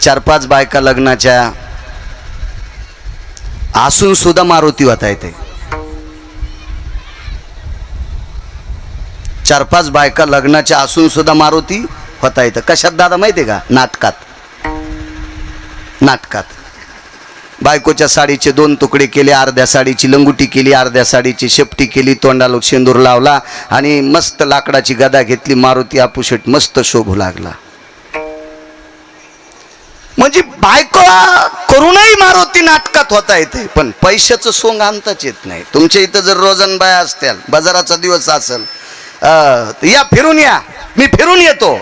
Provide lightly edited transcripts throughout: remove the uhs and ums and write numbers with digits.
4-5 बायका लग्नाच्या असून सुद्धा मारुती होता येते. 4-5 बायका लग्नाच्या असून सुद्धा मारुती होता येतं. कशात दादा माहिती आहे का? नाटकात बायकोच्या साडीचे 2 तुकडे केले, अर्ध्या साडीची लंगुटी केली, अर्ध्या साडीची शेपटी केली, तोंडाला शेंदूर लावला आणि मस्त लाकडाची गदा घेतली. मारुती आपुशेट मस्त शोभू लागला. म्हणजे बायको करूनही मारुती नाटकात होता येते, पण पैशाचं सोंग आणताच येत नाही. तुमच्या इथं जर रोजन बाया असतील, बाजाराचा दिवस असेल, या फिरून या, मी फिरून येतो,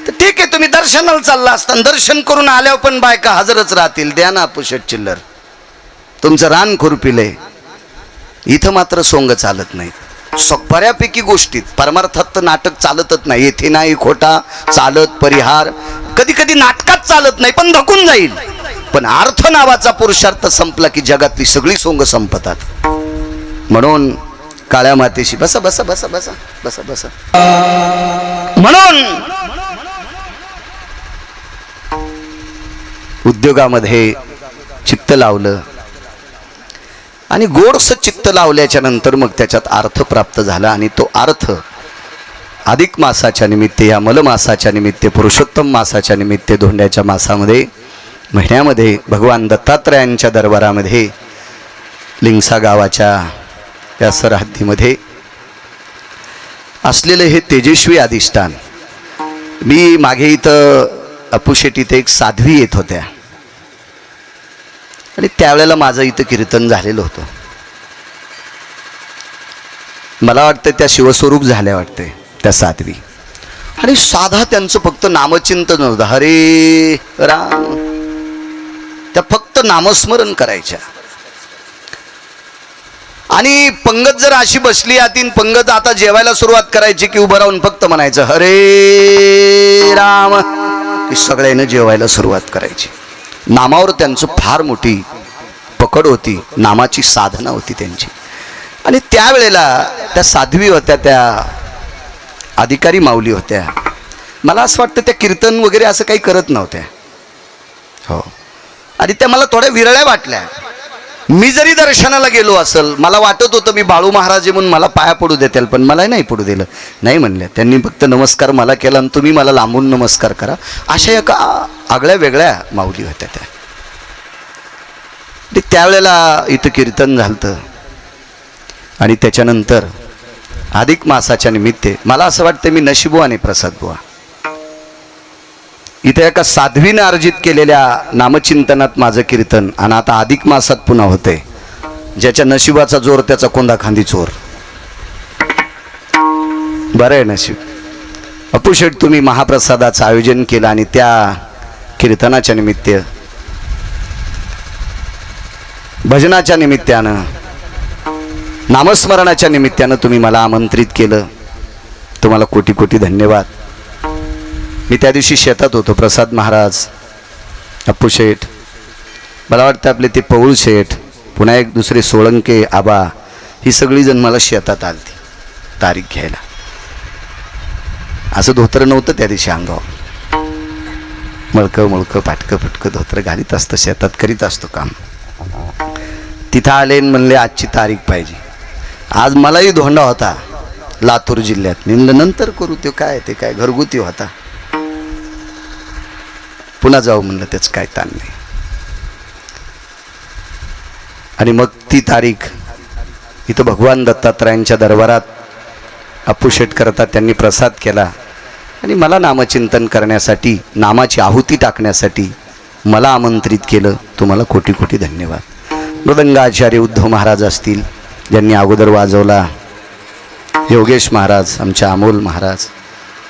तर ठीक आहे. तुम्ही दर्शनाला चालला असता, दर्शन करून आल्यावर पण बायका हजरच राहतील. द्या ना पुषट चिल्लर, तुमचं रान खुरपिले. इथं मात्र सोंग चालत नाही. बऱ्यापैकी गोष्टीत परमार्थात तर नाटक चालतच नाही. येथे नाही खोटा चालत परिहार. कधी कधी नाटकात चालत नाही, पण धकून जाईल. पण अर्थ नावाचा पुरुषार्थ संपला की जगातली सगळी सोंग संपतात. म्हणून काळ्या मातेशी बसा बसा बसा बसा बसा बसा. म्हणून उद्योगामध्ये चित्त लावलं आणि गोडस चित्त लावल्याच्या नंतर मग त्याच्यात अर्थ प्राप्त झाला. आणि तो अर्थ अधिक मासाच्या निमित्ते, या मलमासाच्या निमित्ते, पुरुषोत्तम मासाच्या निमित्ते, धोंड्याच्या मासामध्ये, महिन्यामध्ये भगवान दत्तात्रयांच्या दरबारामध्ये लिंगसा गावाच्या या सरहद्दीमध्ये असलेले हे तेजस्वी अधिष्ठान. मी मागे इथं अपुशेट इथे एक साध्वी येत होत्या आणि त्यावेळेला माझं इथं कीर्तन झालेलं होतं. मला वाटतं त्या शिवस्वरूप झाल्या वाटते त्या साध्वी. आणि साधा त्यांचं फक्त नामचिंतन होतं. हरे राम. त्या फक्त नामस्मरण करायच्या. आणि पंगत जर अशी बसली आतीन, पंगत आता जेवायला सुरुवात करायची की उभं राहून फक्त म्हणायचं हरे राम, की सगळ्यांना जेवायला सुरुवात करायची. नामावर त्यांचं फार मोठी पकड होती, नामाची साधना होती त्यांची. आणि त्यावेळेला त्या साध्वी होत्या, त्या अधिकारी माऊली होत्या. मला असं वाटतं त्या कीर्तन वगैरे असं काही करत नव्हत्या. हो. आणि त्या मला थोड्या विरळ्या वाटल्या. मी जरी दर्शनाला गेलो असेल, मला वाटत होतं मी बाळू महाराज म्हणून मला पाया पडू देतील, पण मला नाही पडू दिलं. नाही म्हणल्या. त्यांनी फक्त नमस्कार मला केला आणि तुम्ही मला लांबून नमस्कार करा. अशा एका आगळ्या वेगळ्या माऊली होत्या त्या. त्यावेळेला इथं कीर्तन झालं. आणि त्याच्यानंतर अधिक मासाच्या निमित्ते मला असं वाटतं मी नशीबुवा आणि प्रसाद बुवा इथे एका साध्वीने अर्जित केलेल्या नामचिंतनात माझं कीर्तन. आणि आता अधिक मासात पुन्हा होते. ज्याच्या नशिबाचा जोर त्याचा कोंदा खांदी चोर. बरं आहे नशीब. अपुशेट तुम्ही महाप्रसादाचं आयोजन केलं आणि त्या कीर्तनाच्या निमित्त, भजनाच्या निमित्तानं, नामस्मरणाच्या निमित्तानं तुम्ही मला आमंत्रित केलं. तुम्हाला कोटी कोटी धन्यवाद. मी त्या दिवशी शेतात होतो. प्रसाद महाराज, अप्पूशेठ, मला वाटतं आपले ते पौळ शेठ, पुन्हा एक दुसरे सोळंके आबा, ही सगळी जण मला शेतात आलती तारीख घ्यायला. असं धोतर नव्हतं त्या दिवशी अंगावर. मळकं मळकं फाटकं फटकं धोतर घालीत असतं, शेतात करीत असतो काम. तिथं आले म्हणले आजची तारीख पाहिजे. आज मलाही धोंडा होता लातूर जिल्ह्यात. मी म्हणलं नंतर करू. ते काय घरगुती होता. पुन्हा जाऊ म्हणलं, त्याच काय ताण नाही. आणि मग ती तारीख इथं भगवान दत्तात्रयांच्या दरबारात अप्पूशेठ करता त्यांनी प्रसाद केला. आणि मला नामचिंतन करण्यासाठी, नामाची आहुती टाकण्यासाठी मला आमंत्रित केलं. तुम्हाला कोटी कोटी धन्यवाद. मृदंगाचार्य उद्धव महाराज असतील, ज्यांनी अगोदर वाजवला, योगेश महाराज, आमच्या अमोल महाराज,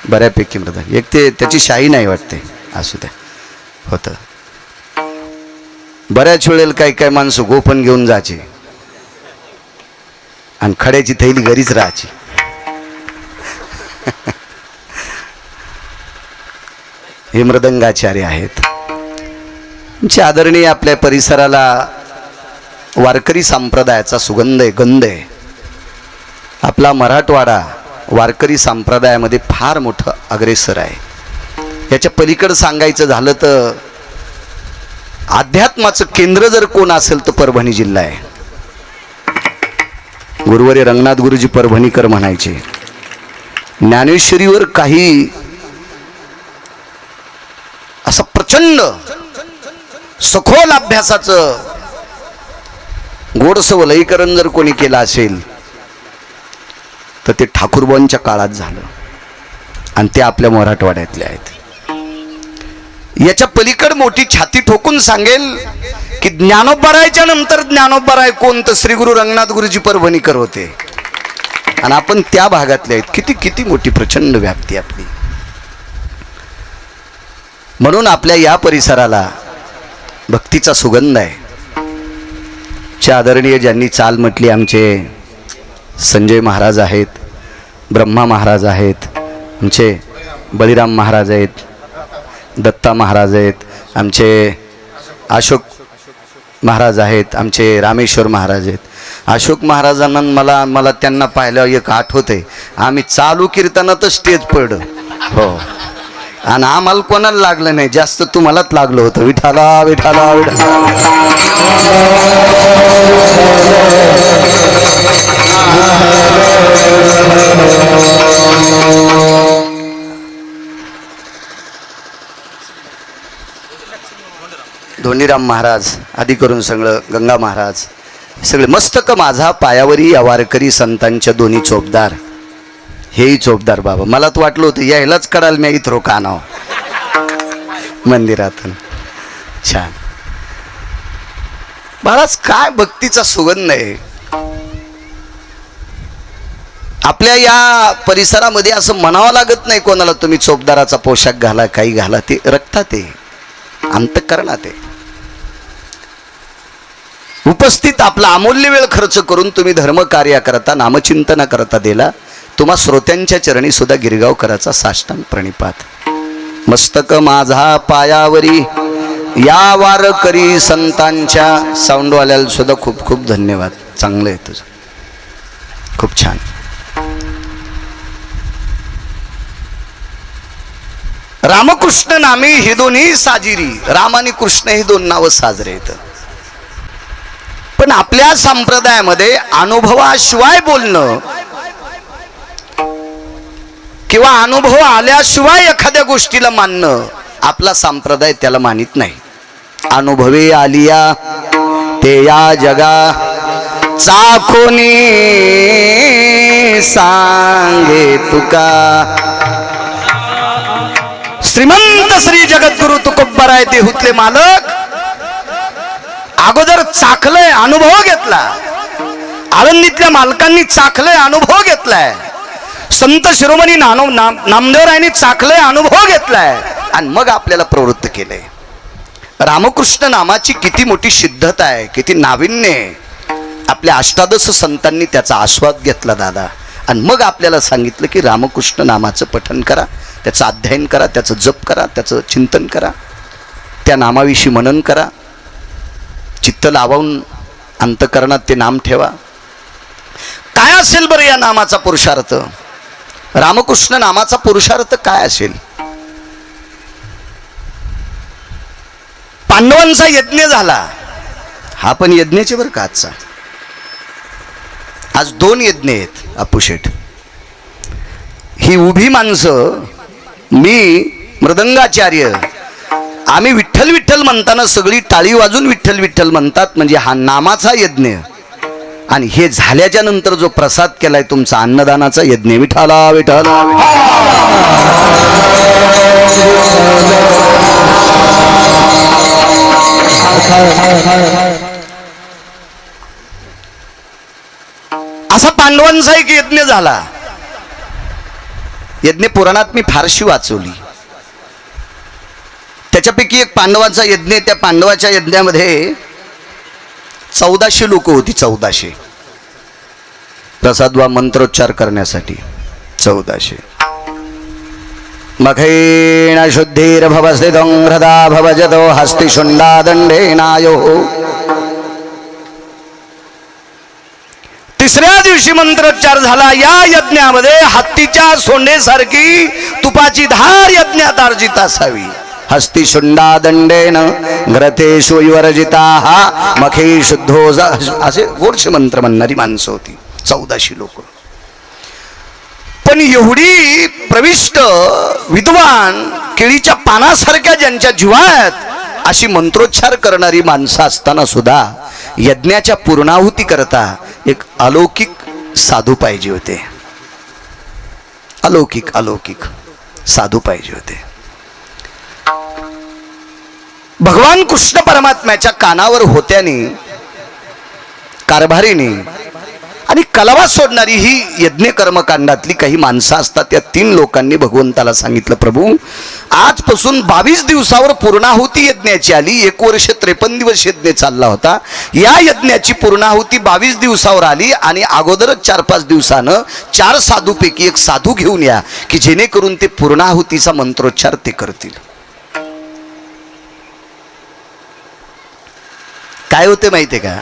बऱ्यापैकी मृदंग. एक ते त्याची शाही नाही वाटते, असू द्या, होतं. बऱ्याच वेळेला काही माणसं गोपन घेऊन जायचे आणि खड्याची थैली घरीच राहायची. हे मृदंगाचार्य आहेत. आमचे आदरणीय, आपल्या परिसराला वारकरी संप्रदायाचा सुगंध आहे, गंध आहे. आपला मराठवाडा वारकरी संप्रदायामध्ये फार मोठं अग्रेसर आहे. याच्या पलीकडं सांगायचं झालं तर अध्यात्माचं केंद्र जर कोण असेल तर परभणी जिल्हा आहे. गुरुवारी रंगनाथ गुरुजी परभणीकर म्हणायचे, ज्ञानेश्वरीवर काही असं प्रचंड सखोल अभ्यासाचं गोडसं वलयीकरण जर कोणी केलं असेल तर ते ठाकूरबांच्या काळात झालं आणि ते आपल्या मराठवाड्यातले आहेत. याच्या पलीकड मोठी छाती ठोकून सांगेल की ज्ञानोबरायच्या नंतर ज्ञानोबराय कोण तर श्री गुरु रंगनाथ गुरुजी परभणीकर होते आणि आपण त्या भागातले आहेत. किती किती मोठी प्रचंड व्याप्ती आपली. म्हणून आपल्या या परिसराला भक्तीचा सुगंध आहे. आदरणीय ज्यांनी चाल म्हटली आमचे संजय महाराज आहेत, ब्रह्मा महाराज आहेत, आमचे बळीराम महाराज आहेत, दत्ता महाराज आहेत, आमचे अशोक महाराज आहेत, आमचे रामेश्वर महाराज आहेत. अशोक महाराजांना मला त्यांना पाहिलं एक आठवतंय, आम्ही चालू कीर्तनातच स्टेज पडलं हो, आणि आम्हाला कोणाला लागलं नाही, जास्त तुम्हालाच लागलं होतं. विठाला विठाला विठाला. धोंडीराम महाराज आदी करून सगळं गंगा महाराज सगळे मस्तक माझा पायावरी अवारकरी संतांच्या दोन्ही चोपदार. हेही चोपदार बाबा. मला तर वाटलं होतं यायलाच कळाल मी इथं कानाव मंदिरातून. छान महाराज, काय भक्तीचा सुगंध आहे. आपल्या या परिसरामध्ये असं म्हणावं लागत नाही कोणाला तुम्ही चोपदाराचा पोशाख घाला, काही घाला, ते रक्तात आहे, अंतःकरणात आहे. उपस्थित आपला अमूल्य वेळ खर्च करून तुम्ही धर्म कार्य करता, नामचिंतन करता दिला. तुम्हा श्रोत्यांच्या चरणी सुद्धा गिरगाव करायचा साष्टांग प्रणिपात. मस्तक माझा पायावरी या वारकरी संतांच्या. साऊंडवाल्याला सुद्धा खूप खूप धन्यवाद. चांगलं आहे तुझं, खूप छान. रामकृष्ण नामी ही दोन्ही साजिरी. राम आणि कृष्ण ही दोन नावं साजरे आहेत. पण आपल्या संप्रदायामध्ये अनुभवाशिवाय बोलणं किंवा अनुभव आल्याशिवाय एखाद्या गोष्टीला मानणं आपला संप्रदाय त्याला मानित नाही. अनुभवे आलिया ते या जगा चाकोनी सांगे तुका. श्रीमंत श्री जगद्गुरु तुकोबराय देहुतले मालक अगोदर चाखलंय, अनुभव घेतला. आळंदीतल्या मालकांनी चाखलंय, अनुभव घेतलाय. संत शिरोमणी नामदेवरायांनी चाखलंय, अनुभव घेतलाय आणि मग आपल्याला प्रवृत्त केलंय. रामकृष्ण नामाची किती मोठी सिद्धता आहे, किती नाविन्य आहे. आपल्या अष्टादश संतांनी त्याचा आस्वाद घेतला दादा, आणि मग आपल्याला सांगितलं की रामकृष्ण नामाचं पठन करा, त्याचं अध्ययन करा, त्याचं जप करा, त्याचं चिंतन करा, त्या नामाविषयी मनन करा, चित्त लावून अंतकरणात ते नाम ठेवा. काय असेल बरं या नामाचा पुरुषार्थ? रामकृष्ण नामाचा पुरुषार्थ काय असेल? पांडवांचा यज्ञ झाला, हा पण यज्ञाचे बरं का आजचा. आज 2 यज्ञ आहेत अपुशेठ. ही उभी माणसं, मी मृदंगाचार्य, आम्ही विठ्ठल विठ्ठल म्हणताना सगळी टाळी वाजून विठ्ठल विठ्ठल म्हणतात, म्हणजे हा नामाचा यज्ञ. आणि हे झाल्याच्या नंतर जो प्रसाद केलाय तुमचा अन्नदानाचा यज्ञ. विठाला विठाला. असा पांडवांचा एक यज्ञ झाला. यज्ञ पुराणात मी फारशी वाचवली. त्याच्यापैकी एक पांडवांचा यज्ञ. त्या पांडवाच्या यज्ञामध्ये 1400 लोक होती. 1400 प्रसाद वा मंत्रोच्चार करण्यासाठी 1400. मखैण शुद्धीर भवस्थितं हृदा भवजतो हस्ति शुंडा दंडेनायो. तिसऱ्या दिवशी मंत्रोच्चार झाला. या यज्ञामध्ये हत्तीच्या सोंडेसारखी तुपाची धार यज्ञात अर्जित असावी. हस्ती शुंडा दंडेन ग्रथेषु विवर्जिता मखे शुद्धो, असे गोडशे मंत्र म्हणणारी माणसं होती 1400 लोक. पण एवढी प्रविष्ट विद्वान केळीच्या पानासारख्या ज्यांच्या जिव्हाळ्यात अशी मंत्रोच्चार करणारी माणसं असताना सुद्धा यज्ञाच्या पूर्णाहुती करता एक अलौकिक साधू पाहिजे होते. अलौकिक साधू पाहिजे होते. भगवान कृष्ण परमात्म्याच्या कानावर होत्याने, कारभारीने आणि कलावा सोडणारी ही यज्ञ कर्मकांडातली काही माणसं असतात. त्या 3 लोकांनी भगवंताला सांगितलं, प्रभू आजपासून 22 दिवसावर पूर्णाहुती यज्ञाची आली. 1 वर्ष 53 दिवस यज्ञ चालला होता. या यज्ञाची पूर्णाहुती 22 दिवसावर आली आणि अगोदरच 4-5 दिवसानं 4 साधूपैकी एक साधू घेऊन या की जेणेकरून ते पूर्णाहुतीचा मंत्रोच्चार ते करतील. काय होते माहितीये का,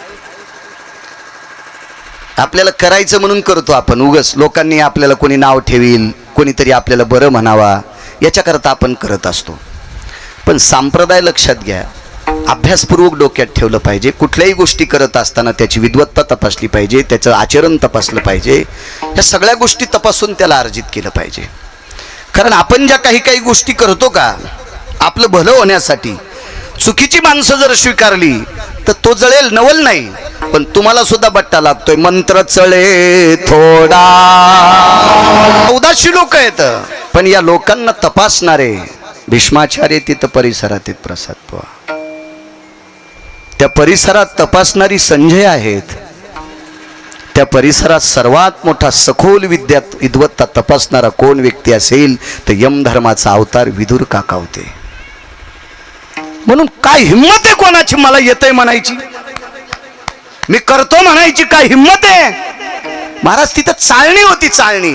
आपल्याला करायचं म्हणून करतो आपण, उगस लोकांनी आपल्याला कोणी नाव ठेवील, कोणीतरी आपल्याला बरं म्हणावा याच्याकरता आपण करत असतो. पण संप्रदाय लक्षात घ्या, अभ्यासपूर्वक डोक्यात ठेवलं पाहिजे. कुठल्याही गोष्टी करत असताना त्याची विद्वत्ता तपासली पाहिजे, त्याचं आचरण तपासलं पाहिजे. या सगळ्या गोष्टी तपासून त्याला अर्जित केलं पाहिजे. कारण आपण ज्या काही गोष्टी करतो का आपलं भलं होण्यासाठी, चुकीची माणसं जर स्वीकारली तर तो जळेल, नवल नाही, पण तुम्हाला सुद्धा बट्टा लागतोय. मंत्र चळे थोडा. 1400 लोक आहेत, पण या लोकांना तपासणारे भीष्माचार्य तिथं परिसरात आहेत. प्रसाद पवा, त्या परिसरात तपासणारी संजय आहेत. त्या परिसरात सर्वात मोठा सखोल विद्वत्ता तपासणारा कोण व्यक्ती असेल तर यमधर्माचा अवतार विदुर काका होते. म्हणून काय हिम्मत आहे कोणाची मला येतंय म्हणायची, मी करतो म्हणायची काय हिम्मत आहे. महाराज तिथं चाळणी होती, चाळणी.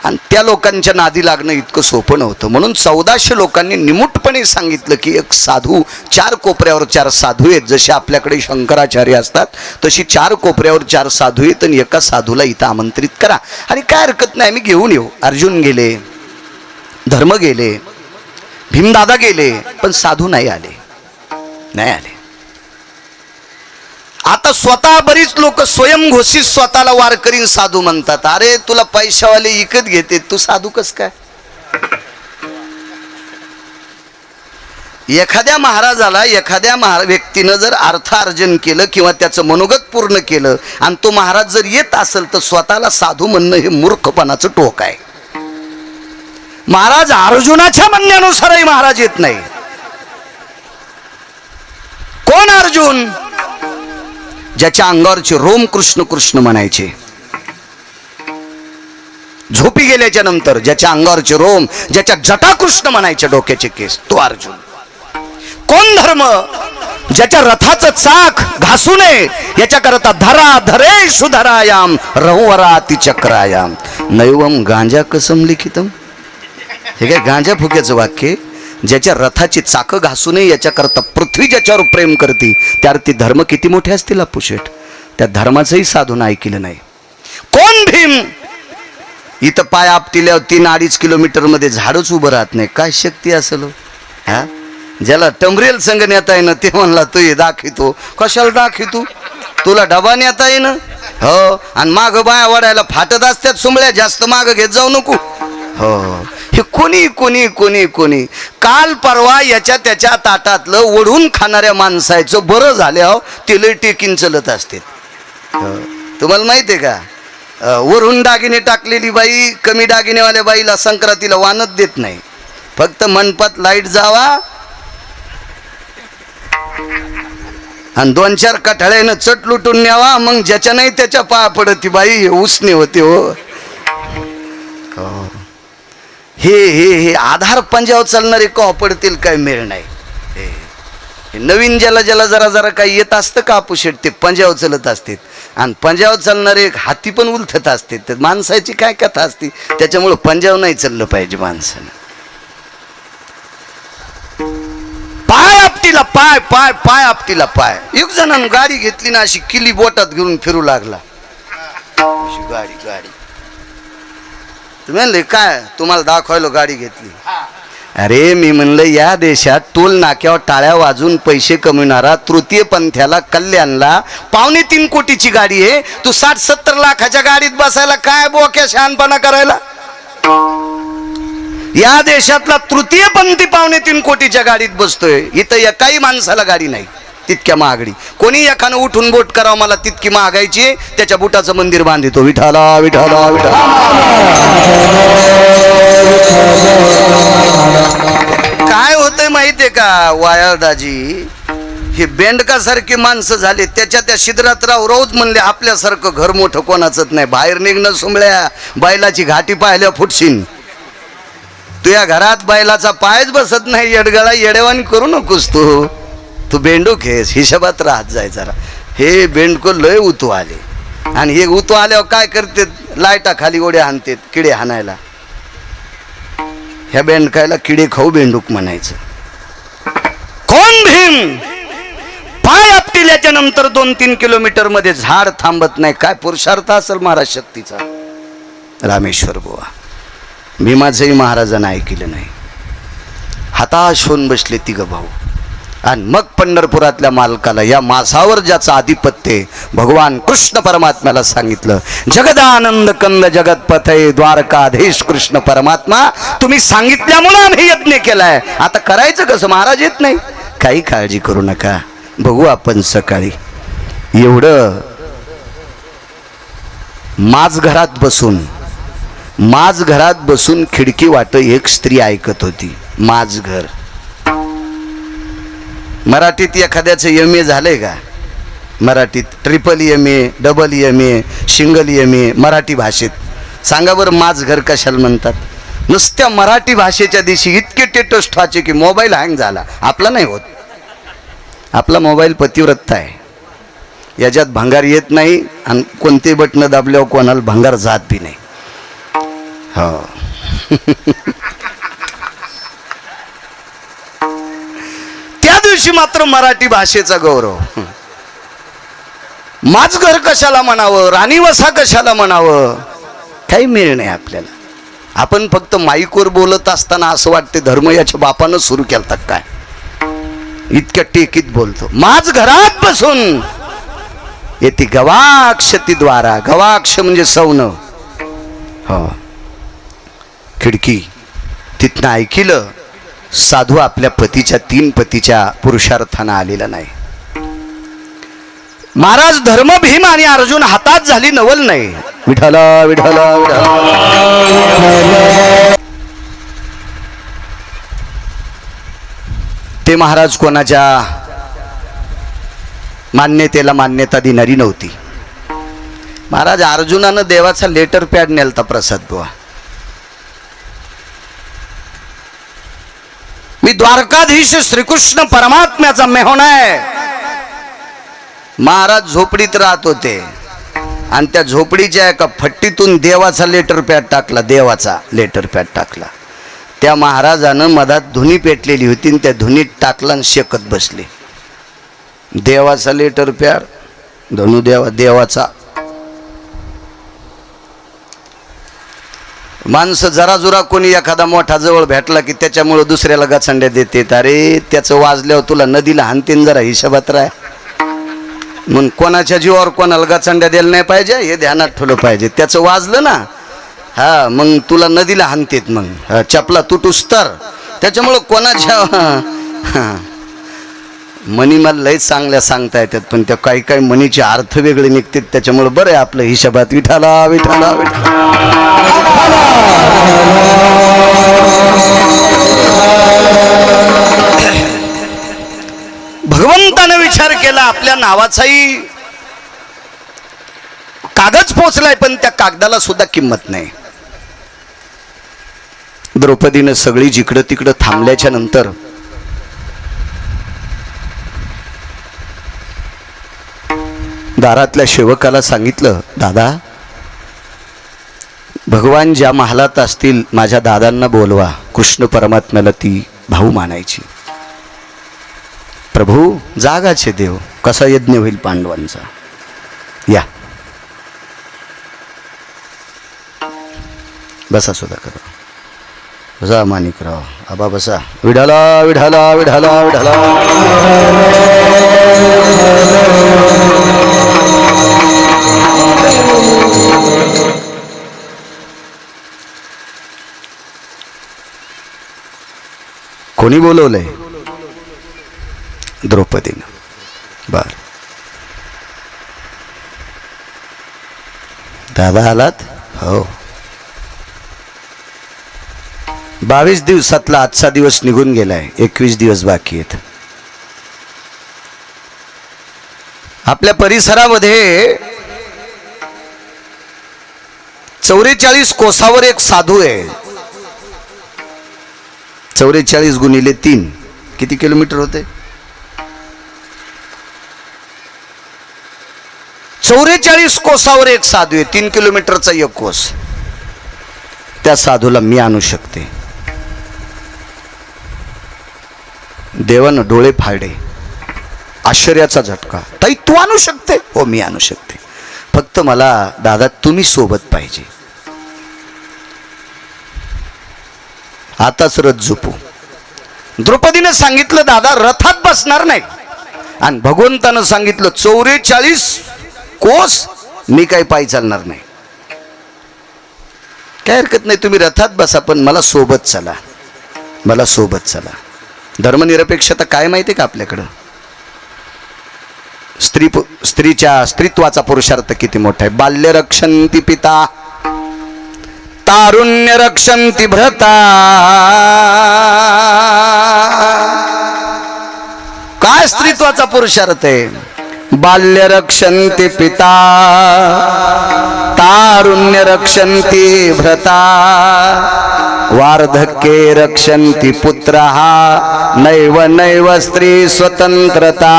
आणि त्या लोकांच्या नादी लागणं इतकं सोपं नव्हतं. म्हणून 1400 लोकांनी निमूटपणे सांगितलं की एक साधू, 4 कोपऱ्यावर 4 साधू आहेत. जसे आपल्याकडे शंकराचार्य असतात तशी 4 कोपऱ्यावर 4 साधू आहेत आणि एका साधूला इथं आमंत्रित करा. आणि काय हरकत नाही, मी घेऊन येऊ. अर्जुन गेले, धर्म गेले, भीमदादा गेले, पण साधू नाही आले. आता स्वतः बरीच लोक स्वयंघोषित स्वतःला वारकरी साधू म्हणतात. अरे तुला पैशावाले विकत घेते, तू साधू कस काय? एखाद्या महाराजाला, एखाद्या व्यक्तीनं जर अर्थार्जन केलं किंवा त्याचं मनोगत पूर्ण केलं आणि तो महाराज जर येत असेल तर स्वतःला साधू म्हणणं हे मूर्खपणाचं टोक आहे. महाराज अर्जुनाच्या म्हणण्यानुसारही महाराज येत नाही. कोण अर्जुन? ज्याच्या अंगावरचे रोम कृष्ण कृष्ण म्हणायचे. झोपी गेल्याच्या नंतर ज्याच्या अंगावरचे रोम, ज्याच्या जटा कृष्ण म्हणायचे, डोक्याचे केस, तो अर्जुन. कोण धर्म? ज्याच्या रथाचं चाक घासू नये याच्याकरता धरा धरे सुधरायाम रहुवराती चक्रायाम नैवम गांजा कसम लिखितम. हे काय गांजा फुक्याचं वाक्य. ज्याच्या रथाची चाकं घासू नये याच्याकरता पृथ्वी ज्याच्यावर प्रेम करते त्यावरती धर्म किती मोठे असतील अपुशेट. त्या धर्माचंही साधून ऐकलं नाही. कोण भीम? इथं पाय आपटिल्यावर 3-2.5 किलोमीटर मध्ये झाडच उभं राहत नाही. काय शक्ती असेल हा? ज्याला टमरेल संघ नेता येईन ते म्हणला तू हे दाखवतो. कशाला दाखवतो? तुला डबा नेता येईन हो, आणि माग बाया वाढायला फाटत असतात सुंबळ्या, जास्त माग घेत जाऊ नको हो. हे कोणी कोणी कोणी कोणी काल परवा याच्या त्याच्या ताटातलं ओढून खाणाऱ्या माणसाचं बरं झालं ते लय टेकीन चलत असते. तुम्हाला माहिती आहे का, वरून दागिने टाकलेली बाई कमी दागिनेवाल्या बाईला संक्रांतीला वानत देत नाही. फक्त मंडपात लाईट जावा आणि 2-4 कठाळ्यानं चट लुटून न्यावा, मग ज्याच्या नाही त्याच्या पाया पडती बाई उसने होते हो. हे आधार पंजाव चालणारे का पडतील काय मेळ नाही. नवीन ज्याला जरा काही येत असतं का अपुशेट ते पंजाव चलत असते, आणि पंजाव चालणारे हाती पण उलथत असते. तर माणसाची काय कथा असते, त्याच्यामुळं पंजाव नाही चाललं पाहिजे माणसानं. पाय आपटीला पाय, पाय पाय आपटीला पाय. एक जणांनी गाडी घेतली ना अशी किली बोटात घेऊन फिरू लागला. अशी गाडी गाडी तुम्ही म्हणले काय तुम्हाला दाखवायला गाडी घेतली. अरे मी म्हणलं या देशात टोल नाक्यावर टाळ्या वाजून पैसे कमविणारा तृतीय पंथ्याला कल्याणला 3.25 कोटीची गाडी आहे. तू 60-70 लाखाच्या गाडीत बसायला काय बोक्या शहाणपणा करायला. या देशातला तृतीय पंथी 3.25 कोटीच्या गाडीत बसतोय. इथं एकाही माणसाला गाडी नाही तितक्या महागडी. कोणी एखादं उठून बोट करावं मला तितकी महागायची त्याच्या बुटाचं मंदिर बांधितो. विठाला विठाला विठाला. काय होतंय माहितीये का वायादाजी, हे बेंडकासारखी माणसं झाले त्याच्या त्या शिद्रात राहू रोज म्हणले आपल्यासारखं घर मोठं कोणाचंच नाही. बाहेर निघणं सुंबळ्या बैलाची घाटी पाहिल्या फुटशीन. तुझ्या घरात बैलाचा पायच बसत नाही. येडगळा येडेवानी करू नकोस तू. तू बेंडूक हेस, हिशोबात राहत जाय जरा. हे बेंडको लय उतू आले आणि हे उतू आल्यावर काय करते लाईटा खाली उड्या हाणतेत किडे हाणायला. ह्या बेंडकायला किडे खाऊ बेंडूक म्हणायचं. कोण भीम पाय आपटिल्याच्या नंतर 2-3 किलोमीटर मध्ये झाड थांबत नाही. काय पुरुषार्थ असेल महाराज शक्तीचा. रामेश्वर बुवा भीमाचंही महाराजांना ऐकलं नाही. हताश होऊन बसले तिघ भाऊ. आणि मग पंढरपुरातल्या मालकाला या मासावर ज्याचं आधिपत्य भगवान कृष्ण परमात्म्याला सांगितलं. जगदानंद कंद जगतपथय द्वारकाधीश कृष्ण परमात्मा तुम्ही सांगितल्यामुळे आम्ही यज्ञ केलाय. आता करायचं कसं महाराज येत नाही. काही काळजी करू नका बघू आपण सकाळी. एवढं माझ घरात बसून खिडकी वाट एक स्त्री ऐकत होती. माझ घर मराठीत एखाद्याचं MA झालंय का. मराठीत MA, MA, MA मराठी भाषेत सांगा बरं माझ घर कशाला म्हणतात. नुसत्या मराठी भाषेच्या दिवशी इतके टेटस ठेवायचे की मोबाईल हँग झाला. आपला नाही होत. आपला मोबाईल पतिव्रत आहे. याच्यात भंगार येत नाही आणि कोणते बटणं दाबल्यावर कोणाला भंगार जात बी नाही. हो त्या दिवशी मात्र मराठी भाषेचा गौरव. माझ घर कशाला म्हणावं, राणी वसा कशाला म्हणावं, काही मेळ नाही आपल्याला. आपण फक्त माईकवर बोलत असताना असं वाटते धर्म याच्या बापानं सुरू केलता काय. इतक्या टेकीत बोलतो. माझ घरात बसून येते गवाक्षती द्वारा. गवाक्ष म्हणजे सौन. हो खिडकी तिथनं ऐकिलं साधू आपल्या पतीच्या 3 पतीच्या पुरुषार्थानं आलेला नाही. महाराज धर्म भीम आणि अर्जुन हातात झाली नवल नाही. विठाला विठाला विठाला. ते महाराज कोणाच्या मान्यतेला मान्यता देणारी नव्हती. महाराज अर्जुनानं देवाचा लेटर पॅड नेलता प्रसाद बुवा. मी द्वारकाधीश श्रीकृष्ण परमात्म्याचा मेहून आहे. महाराज झोपडीत राहत होते आणि त्या झोपडीच्या एका फट्टीतून देवाचा लेटर पॅड टाकला. देवाचा लेटर पॅड टाकला. त्या महाराजानं मधात धुनी पेटलेली होती आणि त्या धुनीत टाकला आणि शेकत बसले. देवाचा लेटर पॅड धनु देवाचा. माणसं जरा जुरा कोणी एखादा मोठा जवळ भेटला की त्याच्यामुळे दुसऱ्याला गचंड्या देते. अरे त्याचं वाजल्यावर तुला नदीला हानतीन जरा हिशोबात राह. मग कोणाच्या जीवावर कोणाला गचंड्या द्यायला नाही पाहिजे हे ध्यानात ठेवलं पाहिजे. त्याचं वाजलं ना हा मग तुला नदीला हानतेत. मग चपला तुटूस तर त्याच्यामुळं कोणाच्या मनी मला लय चांगल्या सांगता येतात पण त्या काही काही मनीचे अर्थ वेगळे निघतात. त्याच्यामुळे बरं आहे आपलं हिशोबात. विठाला विठाला विठाला. भगवंतानं विचार केला आपल्या नावाचाही कागद पोचलाय पण त्या कागदाला सुद्धा किंमत नाही. द्रौपदीनं सगळी जिकडं तिकडं थांबल्याच्या नंतर दारातल्या सेवकाला सांगितलं, दादा भगवान ज्या महालात असतील माझ्या दादांना बोलवा. कृष्ण परमात्म्याला ती भाऊ मानायची. प्रभू जागाचे देव, कसा यज्ञ होईल पांडवांचा. या बसा सुद्धा करा, बसा माणिकराव आबा बसा. विढाला विढाला विढाला विढाला. कोणी बोलवलंय? द्रौपदीनं. बर दादा आलात? हो. 22 दिवसातला आजचा दिवस निघून गेलाय, 21 दिवस बाकी आहेत. आपल्या परिसरामध्ये 44 कोसावर एक साधू आहे. 44 गुणिले 3 किती किलोमीटर होते? 44 कोसावर एक साधू आहे. 3 किलोमीटरचा एक कोस. त्या साधूला मी आणू शकते. देवानं डोळे फाडे, आश्चर्याचा झटका. ताई तू आणू शकते? हो मी आणू शकते, फक्त मला दादा तुम्ही सोबत पाहिजे. आताच रथ झोपू. द्रौपदीने सांगितलं दादा रथात बसणार नाही, आणि भगवंतानं सांगितलं 44 कोस मी काही पायी चालणार नाही. काय हरकत नाही, तुम्ही रथात बसा पण मला सोबत चला, मला सोबत चला. धर्मनिरपेक्षता काय माहिती का आपल्याकडं? स्त्रीच्या स्त्रीत्वाचा पुरुषार्थ किती मोठा आहे. बाल्य रक्षन्ति पिता, तारुण्य रक्षन्ति भ्रता. काय स्त्रीत्वाचा पुरुषार्थ आहे? बाल्य रक्षन्ति पिता, तारुण्य रक्षन्ति भ्रता, वार्धक्ये रक्षन्ति पुत्रः, नैव नैव स्त्री स्वतंत्रता.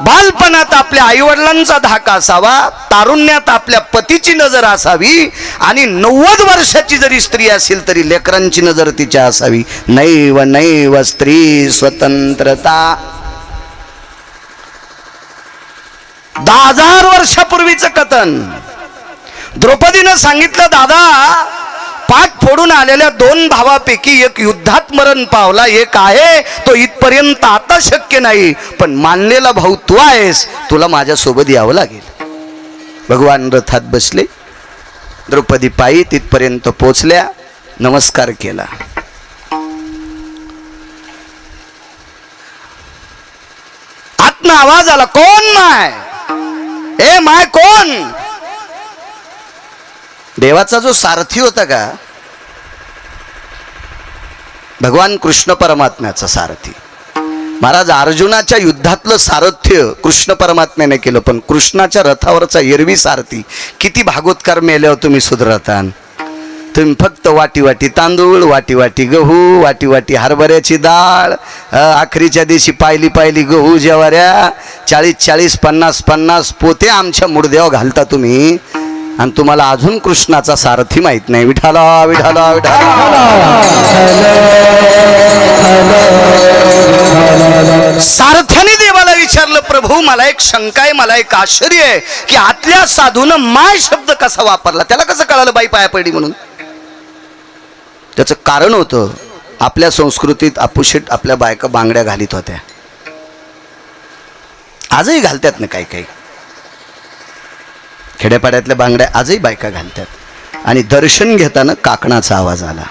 बालपणात आपल्या आईवडिलांचा धाक असावा, तारुण्यात आपल्या पतीची नजर असावी, आणि 90 वर्षाची जरी स्त्री असेल तरी लेकरांची नजर तिच्या असावी. नैव नैव स्त्री स्वतंत्रता. 10,000 वर्षापूर्वीचं कथन. द्रौपदीनं सांगितलं दादा पाठ फोडून आलेल्या 2 भावापैकी एक युद्धात मरण पावला, एक आहे तो इथपर्यंत आता शक्य नाही, पण मानलेला भाऊ तू आहेस, तुला माझ्या सोबत यावं लागेल. भगवान रथात बसले, द्रौपदी पायी तिथपर्यंत पोचल्या, नमस्कार केला. आतनं आवाज आला, कोण माय? ए माय कोण? देवाचा जो सारथी होता का, भगवान कृष्ण परमात्म्याचा सारथी. महाराज अर्जुनाच्या युद्धातलं सारथ्य कृष्ण परमात्म्याने केलं, पण कृष्णाच्या रथावरचा एरवी सारथी. किती भागवतकार मेल्यावर तुम्ही सुधरतान. तुम्ही फक्त वाटी वाटी तांदूळ, वाटी वाटी गहू, वाटी वाटी हरभऱ्याची डाळ, आखरीच्या दिवशी पायली पायली गहू ज्वाऱ्या, 40-40, 50-50 पोते आमच्या मुडद्यावर घालता तुम्ही, आणि तुम्हाला अजून कृष्णाचा सारथी माहित नाही. विठाला विठाला विठाला. सारथ्याने देवाला विचारलं, प्रभू मला एक शंका आहे, मला एक आश्चर्य आहे की आतल्या साधूनं माय शब्द कसा वापरला, त्याला कसं कळालं बाई पाया पडली म्हणून? त्याचं कारण होतं, आपल्या संस्कृतीत अपुशेट आपल्या बायका बांगड्या घालीत होत्या, आजही घालतात ना काही काही खेड्यापाड्यातल्या बांगड्या आजही बायका घालतात. आणि दर्शन घेताना काकणाचा आवाज आला,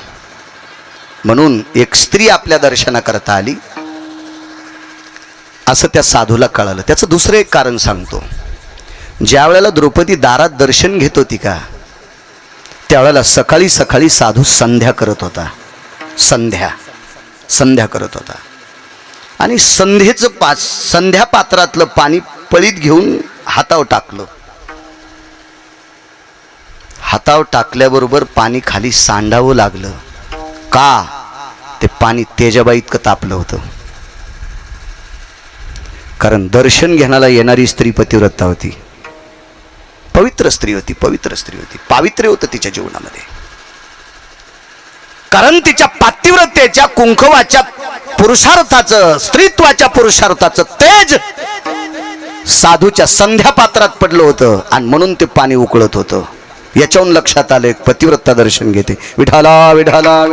म्हणून एक स्त्री आपल्या दर्शनाकरता आली असं त्या साधूला कळालं. त्याचं दुसरं एक कारण सांगतो. ज्या वेळेला द्रौपदी दारात दर्शन घेत होती का, त्यावेळेला सकाळी सकाळी साधू संध्या करत होता. संध्या करत होता, आणि संध्येचं संध्या पात्रातलं पाणी पळीत घेऊन हातावर टाकलं. हातावर टाकल्याबरोबर पाणी खाली सांडावं लागलं. का? ते पाणी तेजाबाई इतकं तापलं होतं. कारण दर्शन घेण्याला येणारी स्त्री पतिव्रता होती, पवित्र स्त्री होती, पवित्र स्त्री होती, पावित्र्य होतं तिच्या जीवनामध्ये. कारण तिच्या पातिव्रतेच्या कुंकवाच्या पुरुषार्थाचं, स्त्रीत्वाच्या पुरुषार्थाचं तेज साधूच्या संध्या पात्रात पडलं होतं आणि म्हणून ते पाणी उकळत होतं. याच्याहून लक्षात आलं एक पतिव्रता दर्शन घेते. विठाला विठाला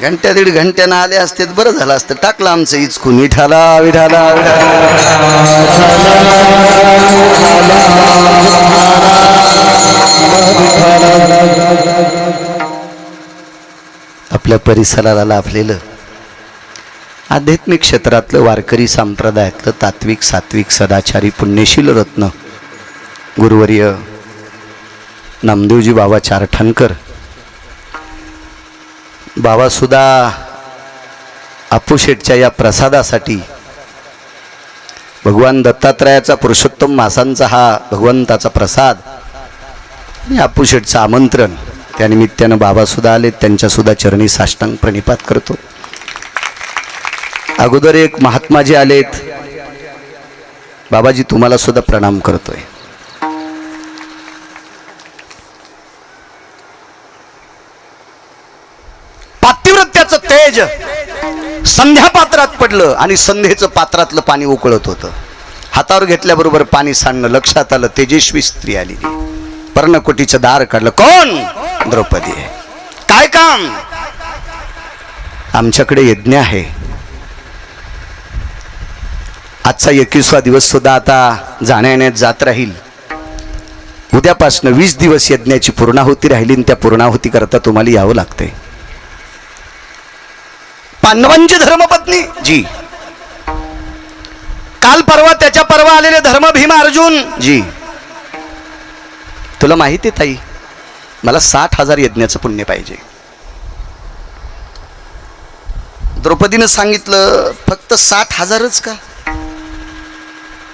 घंट्या दीड घंट्यानं आले असते बरं झालं असतं. टाकलं आमचं इचकून. विठाला विठाला आपल्या परिसराला लाभलेलं आध्यात्मिक क्षेत्रातलं वारकरी संप्रदायातलं तात्विक सात्विक सदाचारी पुण्यशील रत्न गुरुवर्य नामदेवजी बाबा चारठाणकर बाबासुद्धा आपूशेठच्या या प्रसादासाठी भगवान दत्तात्रयाचा पुरुषोत्तम मासांचा हा भगवंताचा प्रसाद आणि आपूशेठचं आमंत्रण त्यानिमित्तानं बाबासुद्धा आले. त्यांच्यासुद्धा चरणी साष्टांग प्रणिपात करतो. अगोदर एक महात्माजी आलेत. बाबाजी तुम्हाला सुद्धा प्रणाम करतोय. पातिव्रत्याचं तेज संध्या पात्रात पडलं आणि संध्येचं पात्रातलं पाणी उकळत होतं. हातावर घेतल्याबरोबर पाणी सांडणं. लक्षात आलं तेजस्वी स्त्री आली. पर्णकुटीचं दार काढलं. कोण? द्रौपदी आहे. काय काम? आमच्याकडे यज्ञ आहे. आजचा 21वा दिवस सुद्धा आता जाण्या येण्यात जात राहील. उद्यापासून 20 दिवस यज्ञाची पूर्णाहुती राहिली आणि त्या पूर्णाहुती करता तुम्हाला यावं लागते. पांडवांची धर्मपत्नी जी, काल परवा त्याच्या परवा आलेले धर्म भीम अर्जुन जी. तुला माहिती आहे ताई, मला 60,000 यज्ञाचं पुण्य पाहिजे. द्रौपदीनं सांगितलं फक्त 60,000च का?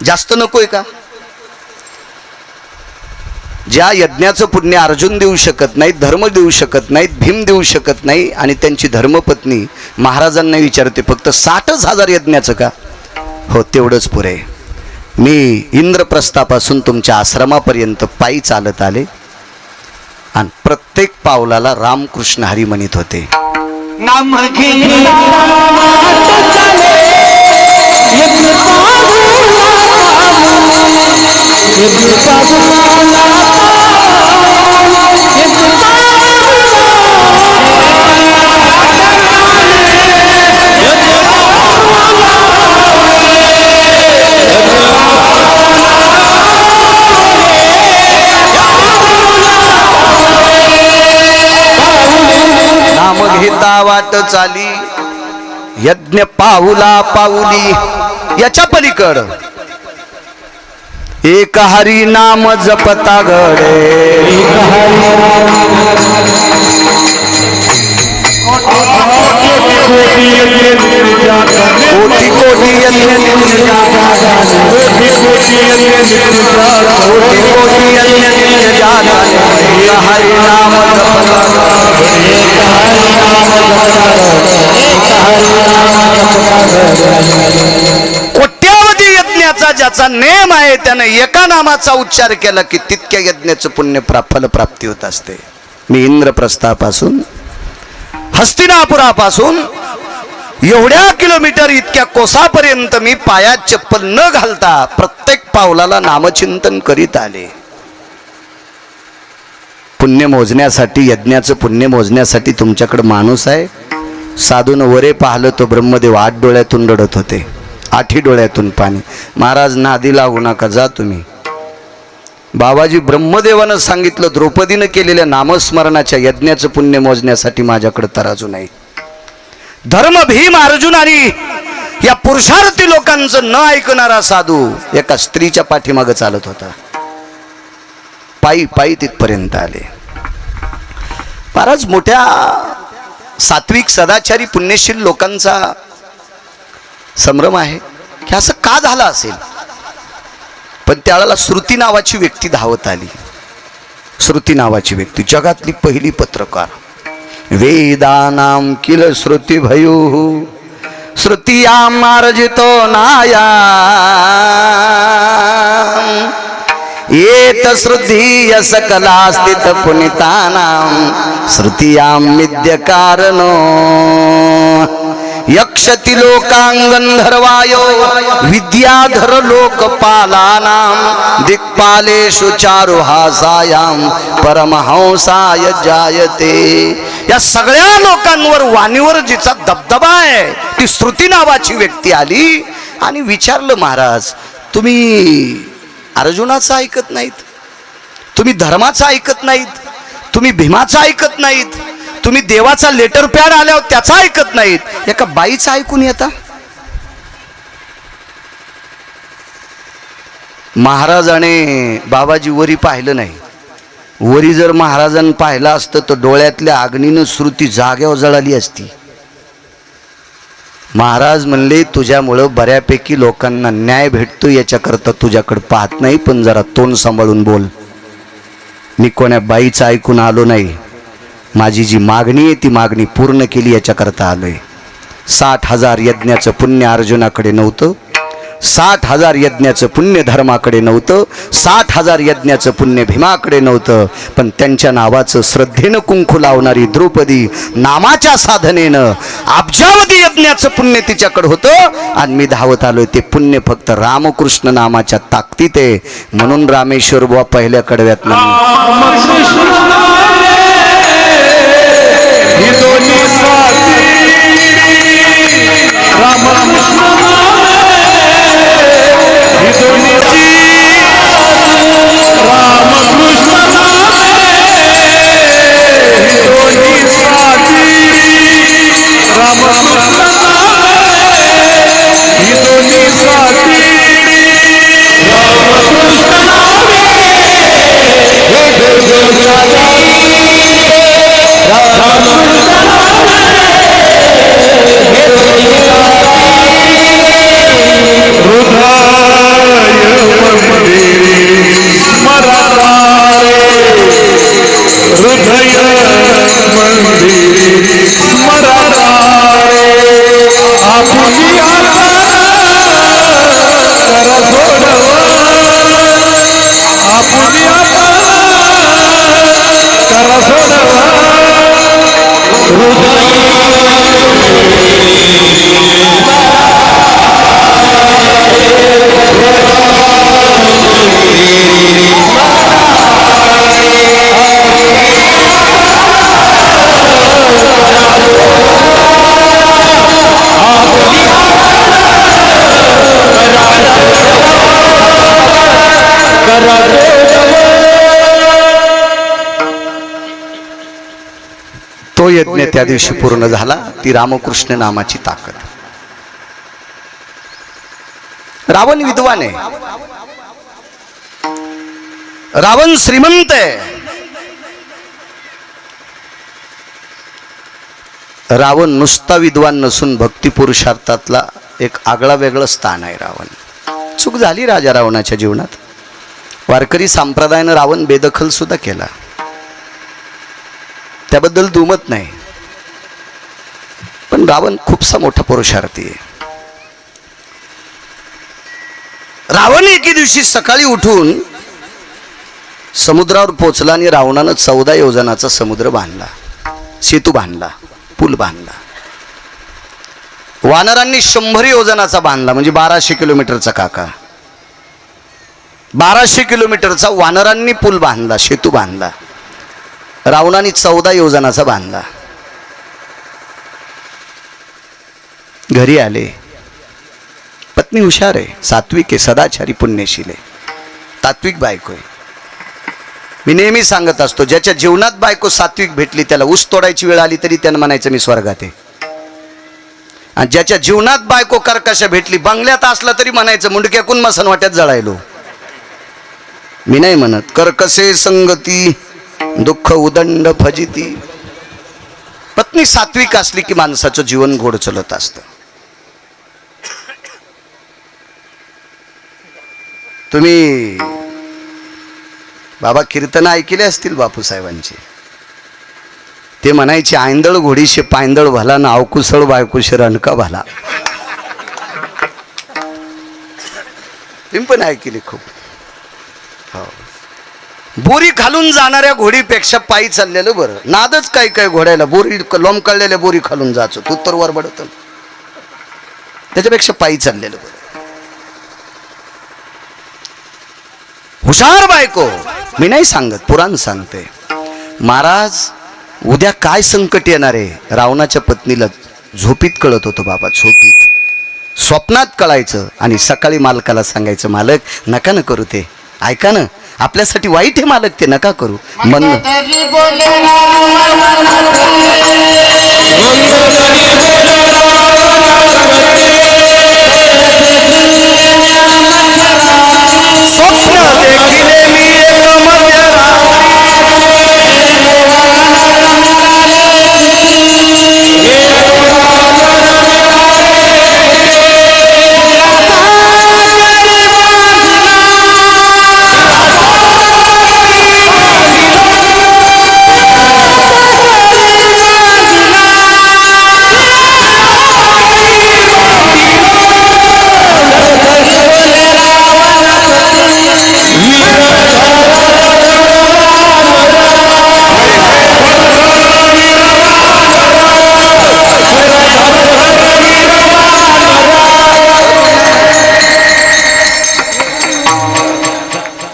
जास्त नकोय का? ज्या यज्ञाचं पुण्य अर्जुन देऊ शकत नाहीत, धर्म देऊ शकत नाहीत, भीम देऊ शकत नाही आणि त्यांची धर्मपत्नी महाराजांना विचारते फक्त 60,000 यज्ञाचं का? हो तेवढंच पुरे. मी इंद्रप्रस्थापासून तुमच्या आश्रमापर्यंत पायी चालत आले आणि प्रत्येक पावलाला रामकृष्ण हरी म्हणत होते. नाम घेता वाट चाली यज्ञ पाऊला पाऊली. याच्या पलीकड एक हरी नाम जपता घडे. कोटी कोटी यज्ञ हरी नाम कोट्यावधी यज्ञाचा ज्याचा नेम आहे त्यानं एका नामाचा उच्चार केला की तितक्या यज्ञाचं पुण्य फल प्राप्ती होत असते. मी इंद्रप्रस्थापासून हस्तिनापुरापासून एवढ्या किलोमीटर इतक्या कोसापर्यंत मी पायात चप्पल न घालता प्रत्येक पावलाला नामचिंतन करीत आले. पुण्य मोजण्यासाठी, यज्ञाचं पुण्य मोजण्यासाठी तुमच्याकडे माणूस आहे. साधून वरे पाहिलं तो ब्रह्मदेव 8 डोळ्यातून रडत होते, 8ही डोळ्यातून पाणी. महाराज नादी लागू नका, जा तुम्ही. बाबाजी ब्रह्मदेवानं सांगितलं द्रौपदीनं केलेल्या नामस्मरणाच्या यज्ञाचं पुण्य मोजण्यासाठी माझ्याकडे तराजू नाही. धर्म भीम अर्जुन आणि या पुरुषार्थी लोकांचं न ऐकणारा साधू एका स्त्रीच्या पाठीमागे चालत होता. पायी पायी तिथपर्यंत आले. फारच मोठ्या सात्विक सदाचारी पुण्यशील लोकांचा संभ्रम आहे की असं का झालं असेल. पण त्यावेळेला श्रुती नावाची व्यक्ती धावत आली. श्रुती नावाची व्यक्ती जगातली पहिली पत्रकार. वेदानां किल श्रुती भयु श्रुतियां मार्जितो नाया येत श्रुती सकला स्थित पुनितानां श्रुतियां मिद्य कारणो यक्षति लोकांगंधर्वायो विद्याधर लोकपालानां दिक्पालेषु चारुहासायां परमहंसाय जायते. या सगळ्या लोकांवर वाणीवर जिचा दबदबा आहे ती श्रुती नावाची व्यक्ती आली आणि विचारलं, महाराज तुम्ही अर्जुनाचं ऐकत नाहीत, तुम्ही धर्माचं ऐकत नाहीत, तुम्ही भीमाचं ऐकत नाहीत, तुम्ही देवाचा लेटर पॅड आल्यावर त्याचा ऐकत नाहीत, एका बाईचं ऐकून येता. महाराजाने बाबाजी वरी पाहिलं नाही. वरी जर महाराजांनी पाहिलं असतं तर डोळ्यातल्या अग्नीनं श्रुती जाग्यावर जळाली असती. महाराज म्हणले, तुझ्यामुळं बऱ्यापैकी लोकांना न्याय भेटतो याच्याकरता तुझ्याकडे पाहत नाही, पण जरा तोंड सांभाळून बोल. मी कोण्या बाईचं ऐकून आलो नाही, माझी जी मागणी आहे ती मागणी पूर्ण केली याच्याकरता आलोय. 60,000 यज्ञाचं पुण्य अर्जुनाकडे नव्हतं, 60,000 यज्ञाचं पुण्य धर्माकडे नव्हतं, 60,000 यज्ञाचं पुण्य भीमाकडे नव्हतं, पण त्यांच्या नावाचं श्रद्धेनं कुंकू लावणारी द्रौपदी नामाच्या साधनेनं अब्जावधी यज्ञाचं पुण्य तिच्याकडे होतं आणि मी धावत आलोय. ते पुण्य फक्त रामकृष्ण नामाच्या ताकदीत आहे. म्हणून रामेश्वर बुवा पहिल्या कडव्यात तो यज्ञ त्या दिवशी पूर्ण झाला. ती रामकृष्ण नामाची ताकद. रावण विद्वान आहे, रावण श्रीमंत आहे, रावण नुसता विद्वान नसून भक्ती पुरुषार्थातला एक आगळा वेगळं स्थान आहे. रावण चूक झाली राजा रावणाच्या जीवनात. वारकरी संप्रदायानं रावण बेदखल सुद्धा केला, त्याबद्दल दुमत नाही, पण रावण खूपसा मोठा पुरुषार्थी आहे. रावण एके दिवशी सकाळी उठून समुद्रावर पोचला आणि रावणानं 14 योजनाचा समुद्र बांधला, सेतू बांधला, पूल बांधला. वानरांनी 100 योजनाचा बांधला, म्हणजे 1200 किलोमीटरचा. काका 1200 किलोमीटरचा वानरांनी पूल बांधला, सेतू बांधला. रावणाने 14 योजनाचा बांधला. घरी आले. पत्नी हुशार आहे, सात्विक आहे, सदाचारी, पुण्यशील आहे, तात्विक बायको आहे. मी नेहमी सांगत असतो, ज्याच्या जीवनात बायको सात्विक भेटली त्याला ऊस तोडायची वेळ आली तरी त्यानं म्हणायचं मी स्वर्गात आहे. आणि ज्याच्या जीवनात बायको कर्कशा भेटली, बंगल्यात असला तरी म्हणायचं मुंडक्याकून मसन वाट्यात जळायलो. मी नाही म्हणत. कर्कसे संगती दुःख उदंड फजिती. पत्नी सात्विक असली की माणसाचं जीवन गोड चलत असतं. तुम्ही बाबा कीर्तन ऐकले असतील बापूसाहेबांचे. ते म्हणायचे आंधळ घोडीशे पायंदळ भला ना अवकुसळ बायकुशे रणका भला. तुम्ही पण ऐकले खूप. हो. बोरी खालून जाणाऱ्या घोडीपेक्षा पायी चाललेलं बरं. नादच काय काय घोड्याला, बोरी लोंबकळलेल्या बोरी खालून जायचं, तू तर वर बडत. त्याच्यापेक्षा पायी चाललेलं बरं. हुशार बायको. मी नाही सांगत, पुराण सांगते. महाराज उद्या काय संकट येणार आहे रावणाच्या पत्नीला झोपीत कळत होतं बाबा. झोपीत स्वप्नात कळायचं आणि सकाळी मालकाला सांगायचं मालक नका न करू, ते ऐका ना, आपल्यासाठी वाईट आहे मालक, ते नका करू. मन स्वप्न देखिले मी एक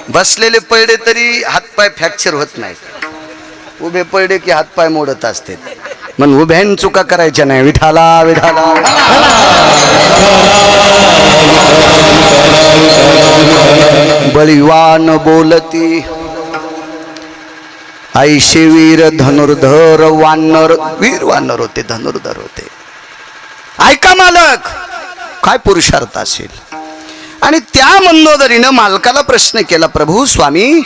बसलेले पडले तरी हातपाय फ्रॅक्चर होत नाहीत. उभे पडले की हातपाय मोडत असते. मग उभ्यान चुका करायच्या नाही. विठाला विठाला बळीवान बोलती ऐशे वीर धनुर्धर वानर. वीर वानर होते, धनुर्धर होते. ऐका मालक, काय पुरुषार्थ असेल. आणि त्या मंदोदरीनं मालकाला प्रश्न केला, प्रभू स्वामी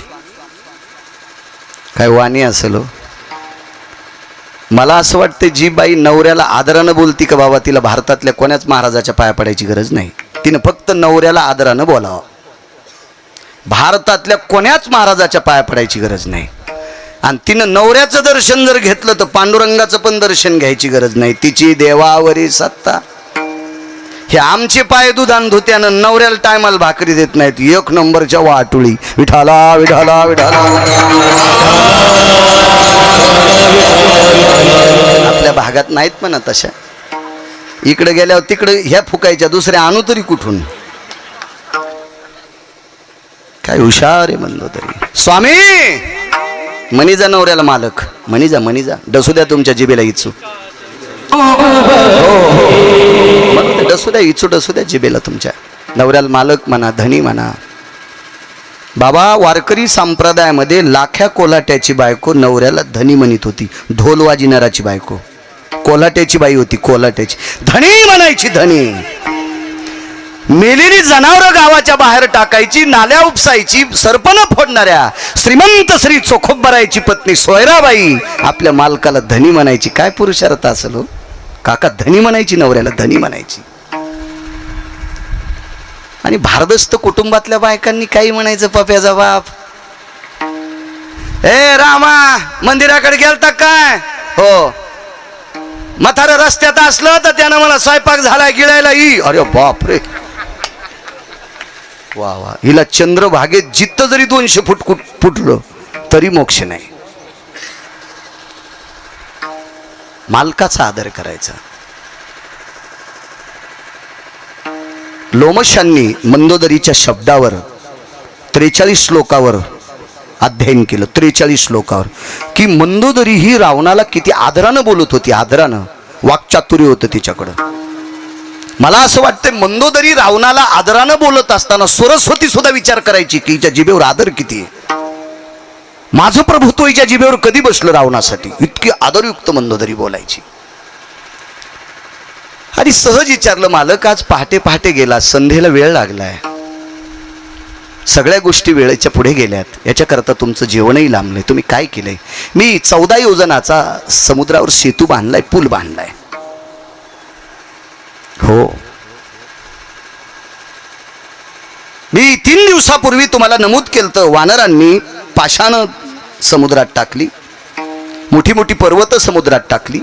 काय वाणी असेल हो. मला असं वाटतं जी बाई नवऱ्याला आदरानं बोलती का बाबा, तिला भारतातल्या कोण्याच महाराजाच्या पाया पडायची गरज नाही. तिनं फक्त नवऱ्याला आदरानं बोलावं. भारतातल्या कोण्याच महाराजाच्या पाया पडायची गरज नाही. आणि तिनं नवऱ्याचं दर्शन जर घेतलं तर पांडुरंगाचं पण दर्शन घ्यायची गरज नाही. तिची देवावरी सत्ता. हे आमचे पाय दुधान धुत्यानं नवऱ्याला टायमाला भाकरी देत नाहीत. एक नंबरच्या वाटुळी. विठाला विठाला विठाला. आपल्या भागात नाहीत म्हणा तशा. इकडे गेल्यावर तिकडे ह्या फुकायच्या, दुसऱ्या आणू तरी कुठून. काय हुशार आहे म्हणलो तरी. स्वामी मनीजा नवऱ्याला मालक. मनीजा मनीजा डसू द्या तुमच्या जिबेला इचू. डसू द्या इचू, डसू द्या जिबेला तुमच्या. नवऱ्याला मालक म्हणा, धनी म्हणा. बाबा वारकरी संप्रदायामध्ये लाख्या कोल्हाट्याची बायको नवऱ्याला धनी म्हणत होती. ढोल वाजिणाराची बायको कोल्हाट्याची बाई होती. कोल्हाट्याची धनी म्हणायची. धनी. मेलेली जनावर गावाच्या बाहेर टाकायची, नाल्या उपसायची, सरपण फोडणाऱ्या श्रीमंत श्री चोखोबरायची पत्नी सोयराबाई आपल्या मालकाला धनी म्हणायची. काय पुरुषार्थ असेल हो काका. धनी म्हणायची, नवऱ्याला धनी म्हणायची. आणि भारदस्त कुटुंबातल्या बायकांनी काही म्हणायचं. पप्याचा बाप, ए रामा मंदिराकडे गेलता काय. हो. म्हातारं रस्त्यात असलं तर त्यानं मला स्वयंपाक झालाय गिळायला ई. अरे बाप रे. वा वा. हिला चंद्रभागेत जित्त जरी 200 फूट फुटलं तरी मोक्ष नाही. मालकाचा आदर करायचा. लोमशांनी मंदोदरीच्या शब्दावर 43 श्लोकावर अध्ययन केलं. 43 श्लोकावर की मंदोदरी ही रावणाला किती आदरानं बोलत होती. आदरानं. वाक्चातुर्य होतं तिच्याकडं. मला असं वाटतं मंदोदरी रावणाला आदरानं बोलत असताना सरस्वती सुद्धा विचार करायची की हिच्या जिभेवर आदर किती आहे. माझं प्रभुत्व हिच्या जिभेवर कधी बसलं रावणासाठी. इतकी आदरयुक्त मंदोदरी बोलायची. आणि सहज विचारलं, मालक आज पहाटे पहाटे गेला, संध्येला वेळ लागलाय, सगळ्या गोष्टी वेळेच्या पुढे गेल्यात, याच्याकरता तुमचं जेवणही लांबलंय, तुम्ही काय केलंय? मी 14 योजनाचा समुद्रावर सेतू बांधलाय, पूल बांधलाय. हो, मी 3 दिवसापूर्वी तुम्हाला नमूद केलं, वानरांनी पाषाण समुद्रात टाकली, मोठी मोठी पर्वत समुद्रात टाकली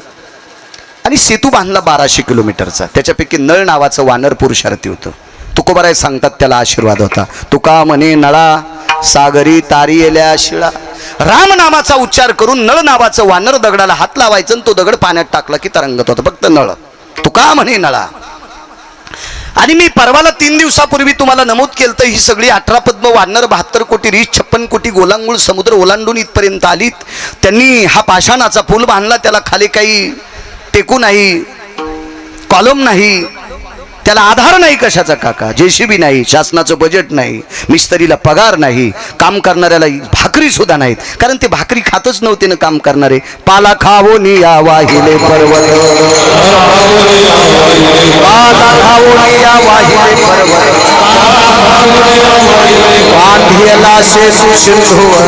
आणि सेतू बांधला 1200 किलोमीटरचा. त्याच्यापैकी नळ नावाचं वानर पुरुषार्थी होतं. तुकोबाराय सांगतात त्याला आशीर्वाद होता. तुका म्हणे नळा सागरी तारी येल्या शिळा. राम नामाचा उच्चार करून नळ नावाचं वानर दगडाला हात लावायचं आणि तो दगड पाण्यात टाकला की तरंगत होता, फक्त नळ. तुका म्हणे नळा. आणि मी परवाला 3 दिवसापूर्वी तुम्हाला नमूद केलं, ही सगळी 18 पद्म वानर 72 कोटी रीछ 56 कोटी गोलांगूळ समुद्र ओलांडून इथपर्यंत आलीत. त्यांनी हा पाषाणाचा पूल बांधला, त्याला खाली काही टेकू नाही, कॉलम नाही, त्याला आधार नाही कशाचा काका, जेसीबी नाही, शासनाचं बजेट नाही, मिस्त्रीला पगार नाही, काम करणाऱ्याला भाकरी सुद्धा नाहीत, कारण ते भाकरी खातच नव्हते ना काम करणारे. पाला खावो निया वाहिले पर्वत, पाला खावो निया वाहिले पर्वत, बांधियला सेतू सिंधूवर,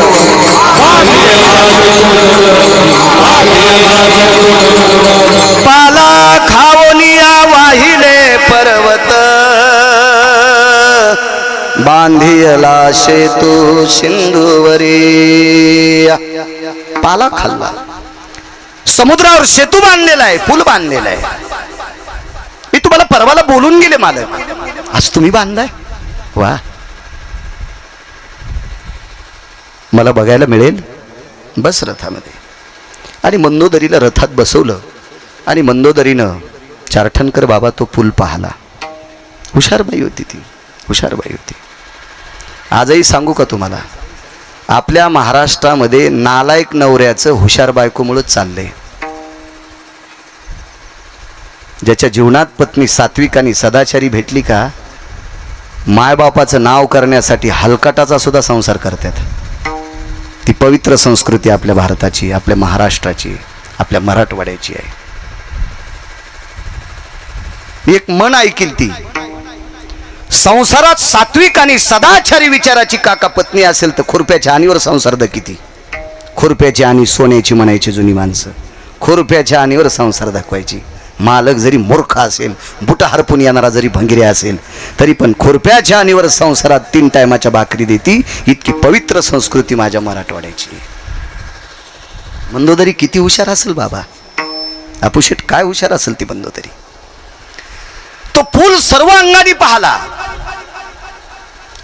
पाला खावो निया वाहिले पर्वत, बांधियला सेतू सिंधूवरी. पाला खाल्ला, समुद्रावर सेतू बांधलेला आहे, पूल बांधलेला आहे. मी तुम्हाला परवाला बोलून गेले मालक, आज तुम्ही बांधलाय, वा, मला बघायला मिळेल. बस रथामध्ये. आणि मंदोदरीला रथात बसवलं आणि मंदोदरीनं चारठणकर बाबा तो पूल पाहला. हुशारबाई होती ती, हुशारबाई होती. आजही सांगू का तुम्हाला, आपल्या महाराष्ट्रामध्ये नालायक नवऱ्याचं हुशार बायकोमुळेच चाललंय. ज्याच्या जीवनात पत्नी सात्विक आणि सदाचारी भेटली का, मायबापाचं नाव करण्यासाठी हलकटाचा सुद्धा संसार करतात. ती पवित्र संस्कृती आपल्या भारताची, आपल्या महाराष्ट्राची, आपल्या मराठवाड्याची आहे. एक मन ऐकील ती, संसारात सात्विक आणि सदाचारी विचाराची काका पत्नी असेल तर खुरप्याच्या आणीवर संसार द किती. खुरप्याची आणि सोन्याची म्हणायची जुनी माणसं, खुरप्याच्या आणीवर संसार दाखवायची. मालक जरी मूर्ख असेल, बुटा हरपून येणारा जरी भंगिरी असेल, तरी पण खुरप्याच्या आणीवर संसारात 3 टायमाच्या भाकरी देती. इतकी पवित्र संस्कृती माझ्या मराठवाड्याची. मंदोदरी किती हुशार असेल बाबा, अपुशेट काय हुशार असेल ती मंदोदरी. तो पूल सर्व अंगाने पाहला,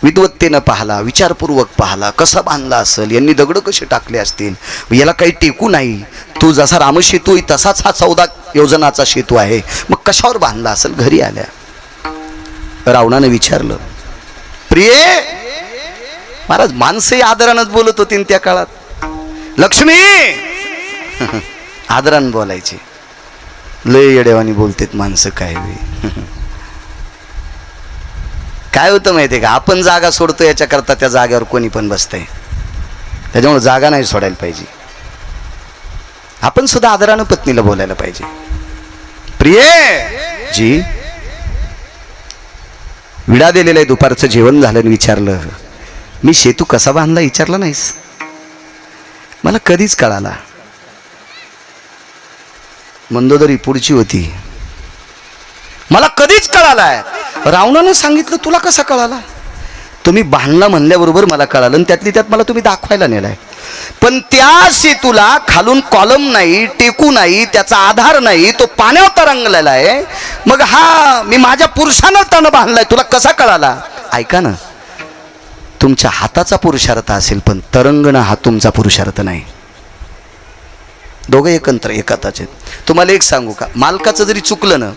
विद्वत्तेनं पाहला, विचारपूर्वक पाहला, कसा बांधला असेल, यांनी दगड कसे टाकले असतील, याला काही टेकू नाही. तू जसा रामसेतू आहे तसाच हा 14 योजनाचा सेतू आहे, मग कशावर बांधला असेल. घरी आल्या रावणानं विचारलं, प्रिये, महाराज माणसंही आदरानंच बोलत होती त्या काळात. लक्ष्मी आदरानं बोलायचे, लय येडेवानी बोलतेत माणसं काय वे. काय होतं माहितीये का, आपण जागा सोडतो याच्याकरता त्या जागेवर कोणी पण बसतंय, त्याच्यामुळे जागा नाही सोडायला पाहिजे. आपण सुद्धा आदरानं पत्नीला बोलायला पाहिजे. प्रिये जी, विडा दिलेला आहे, दुपारचं जेवण झालं. विचारलं, मी सेतू कसा बांधला विचारला नाहीस, मला कधीच कळाला. मंदोदरी पुढची होती, मला कधीच कळालाय. रावणानं सांगितलं, तुला कसा कळाला. तुम्ही बांधला म्हणल्याबरोबर मला कळालं, आणि त्यातली त्यात मला तुम्ही दाखवायला नेलाय. पण त्या सेतूला खालून कॉलम नाही, टेकू नाही, त्याचा आधार नाही, तो पाण्यावर तरंगलेला आहे. मग हा मी माझ्या पुरुषानं त्यानं बांधलाय, तुला कसा कळाला. ऐका ना, तुमच्या हाताचा पुरुषार्थ असेल, पण तरंगणं हा तुमचा पुरुषार्थ नाही. दोघं एकत्र एकाताचे. तुम्हाला एक सांगू का, मालकाचं जरी चुकलं ना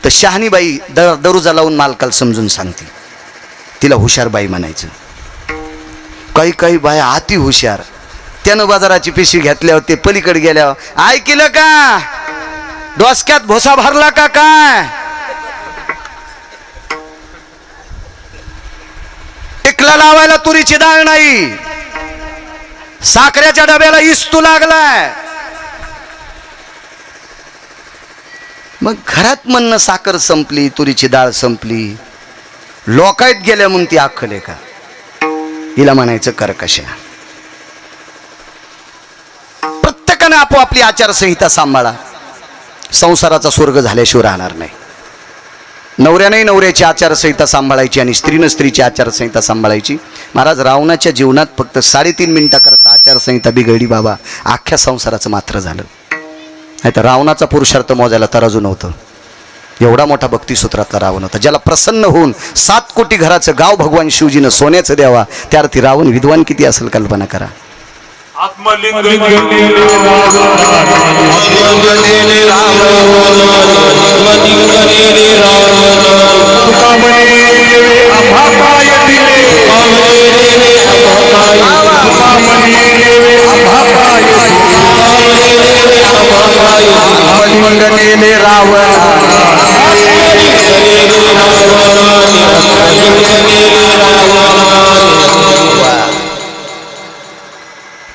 तर शहाणीबाई दरुजा लावून मालकाला समजून सांगते. तिला हुशार बाई म्हणायचं. काही काही बाया अति हुशार, त्यानं बाजाराची पिशवी घेतल्यावर ते पलीकडे गेल्यावर, ऐकलं का, डोसक्यात भोसा भरला का काय, टिकला लावायला तुरीची डाळ नाही, साखरेच्या डब्याला इस्तू लागलाय. मग घरात म्हणणं साखर संपली, तुरीची डाळ संपली, लोकायत गेल्या म्हणून ती अक्कल आहे का? हिला म्हणायचं कर्कशा. प्रत्येकाने आपोआपली आचारसंहिता सांभाळा. संसाराचा स्वर्ग झाल्याशिवाय राहणार नाही. नवऱ्याने नवऱ्याची आचारसंहिता सांभाळायची आणि स्त्रीनं स्त्रीची आचारसंहिता सांभाळायची. महाराज रावणाच्या जीवनात फक्त 3.5 मिनिटाकरता आचारसंहिता बिघडली बाबा, अख्ख्या संसाराचं मात्र झालं. नाही तर रावणाचा पुरुषार्थ मोजायला तराजू नव्हतं. एवढा मोठा भक्तिसूत्रातला रावण होता, ज्याला प्रसन्न होऊन 7 कोटी घराचं गाव भगवान शिवजीनं सोन्याचं द्यावा. त्यार्थी रावण विद्वान किती असेल कल्पना करा.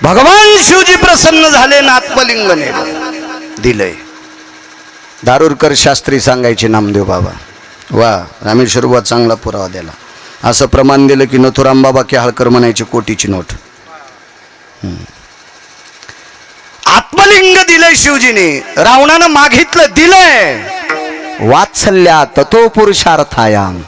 भगवान शिवजी प्रसन्न झाले, आत्मलिंग दिलंय. दारुरकर शास्त्री सांगायचे नामदेव बाबा, वा रामेश्वर बुवा चांगला पुरावा दिला. असं प्रमाण दिलं की नथुराम बाबा केहाळकर म्हणायचे कोटीची नोट. आत्मलिंग दिलंय शिवजीने, रावणानं मागितलं दिलंय. वात्सल्या ततो पुरुषार्थायाम,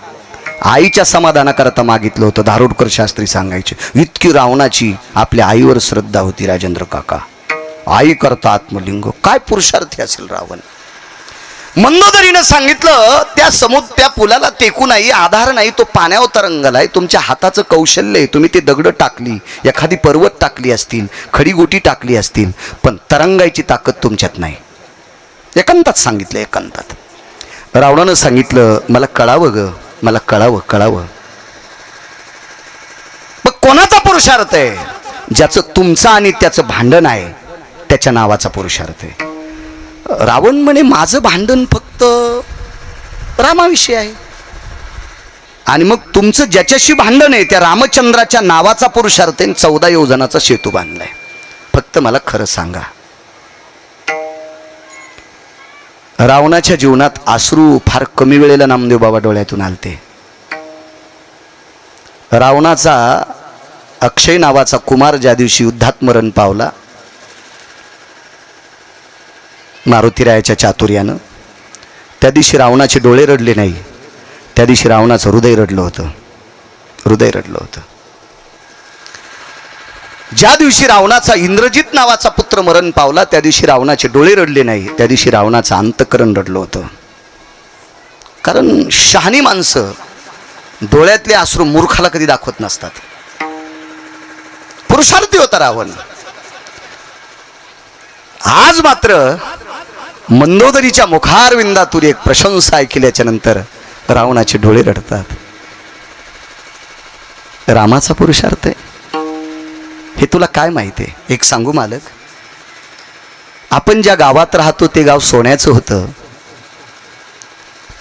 आईच्या समाधानाकरता मागितलं होतं. दारुरकर शास्त्री सांगायचे इतकी रावणाची आपल्या आईवर श्रद्धा होती. राजेंद्र काका, आई करता आत्मलिंग, काय पुरुषार्थी असेल रावण. मंदोदरीनं सांगितलं त्या पुलाला टेकू नाही, आधार नाही, तो पाण्यावर तरंगलाय. तुमच्या हाताचं कौशल्य आहे, तुम्ही ते दगड टाकली, एखादी पर्वत टाकली असतील, खडी गोटी टाकली असतील, पण तरंगायची ताकद तुमच्यात नाही. एकांतात सांगितलं, एकांतात. रावणानं सांगितलं मला कळावं ग, मला कळावं. मग कोणाचा पुरुषार्थ आहे? ज्याचं तुमचं आणि त्याचं भांडण आहे त्याच्या नावाचा पुरुषार्थ आहे. रावण म्हणे माझं भांडण फक्त रामाविषयी आहे, आणि मग तुमचं ज्याच्याशी भांडण आहे त्या रामचंद्राच्या नावाचा पुरुषार्थ आहे. 14 योजनाचा सेतू बांधलाय. फक्त मला खरं सांगा, रावणाच्या जीवनात अश्रू फार कमी वेळेला नामदेव बाबा डोळ्यातून आलते. रावणाचा अक्षय नावाचा कुमार ज्या दिवशी युद्धात मरण पावला मारुतीरायाच्या चातुर्यानं, त्या दिवशी रावणाचे डोळे रडले नाही, त्या दिवशी रावणाचं हृदय रडलं होतं. ज्या दिवशी रावणाचा इंद्रजित नावाचा पुत्र मरण पावला त्या दिवशी रावणाचे डोळे रडले नाही, त्या दिवशी रावणाचं अंतःकरण रडलं होतं. कारण शहाणी माणसं डोळ्यातले अश्रू मूर्खाला कधी दाखवत नसतात. पुरुषार्थी होता रावण. आज मात्र मंदोदरीच्या मुखारविंदातून एक प्रशंसा ऐकल्याच्या नंतर रावणाचे डोळे रडतात. रामाचा पुरुषार्थ आहे हे तुला काय माहिती आहे? एक सांगू मालक, आपण ज्या गावात राहतो ते गाव सोन्याचं होतं,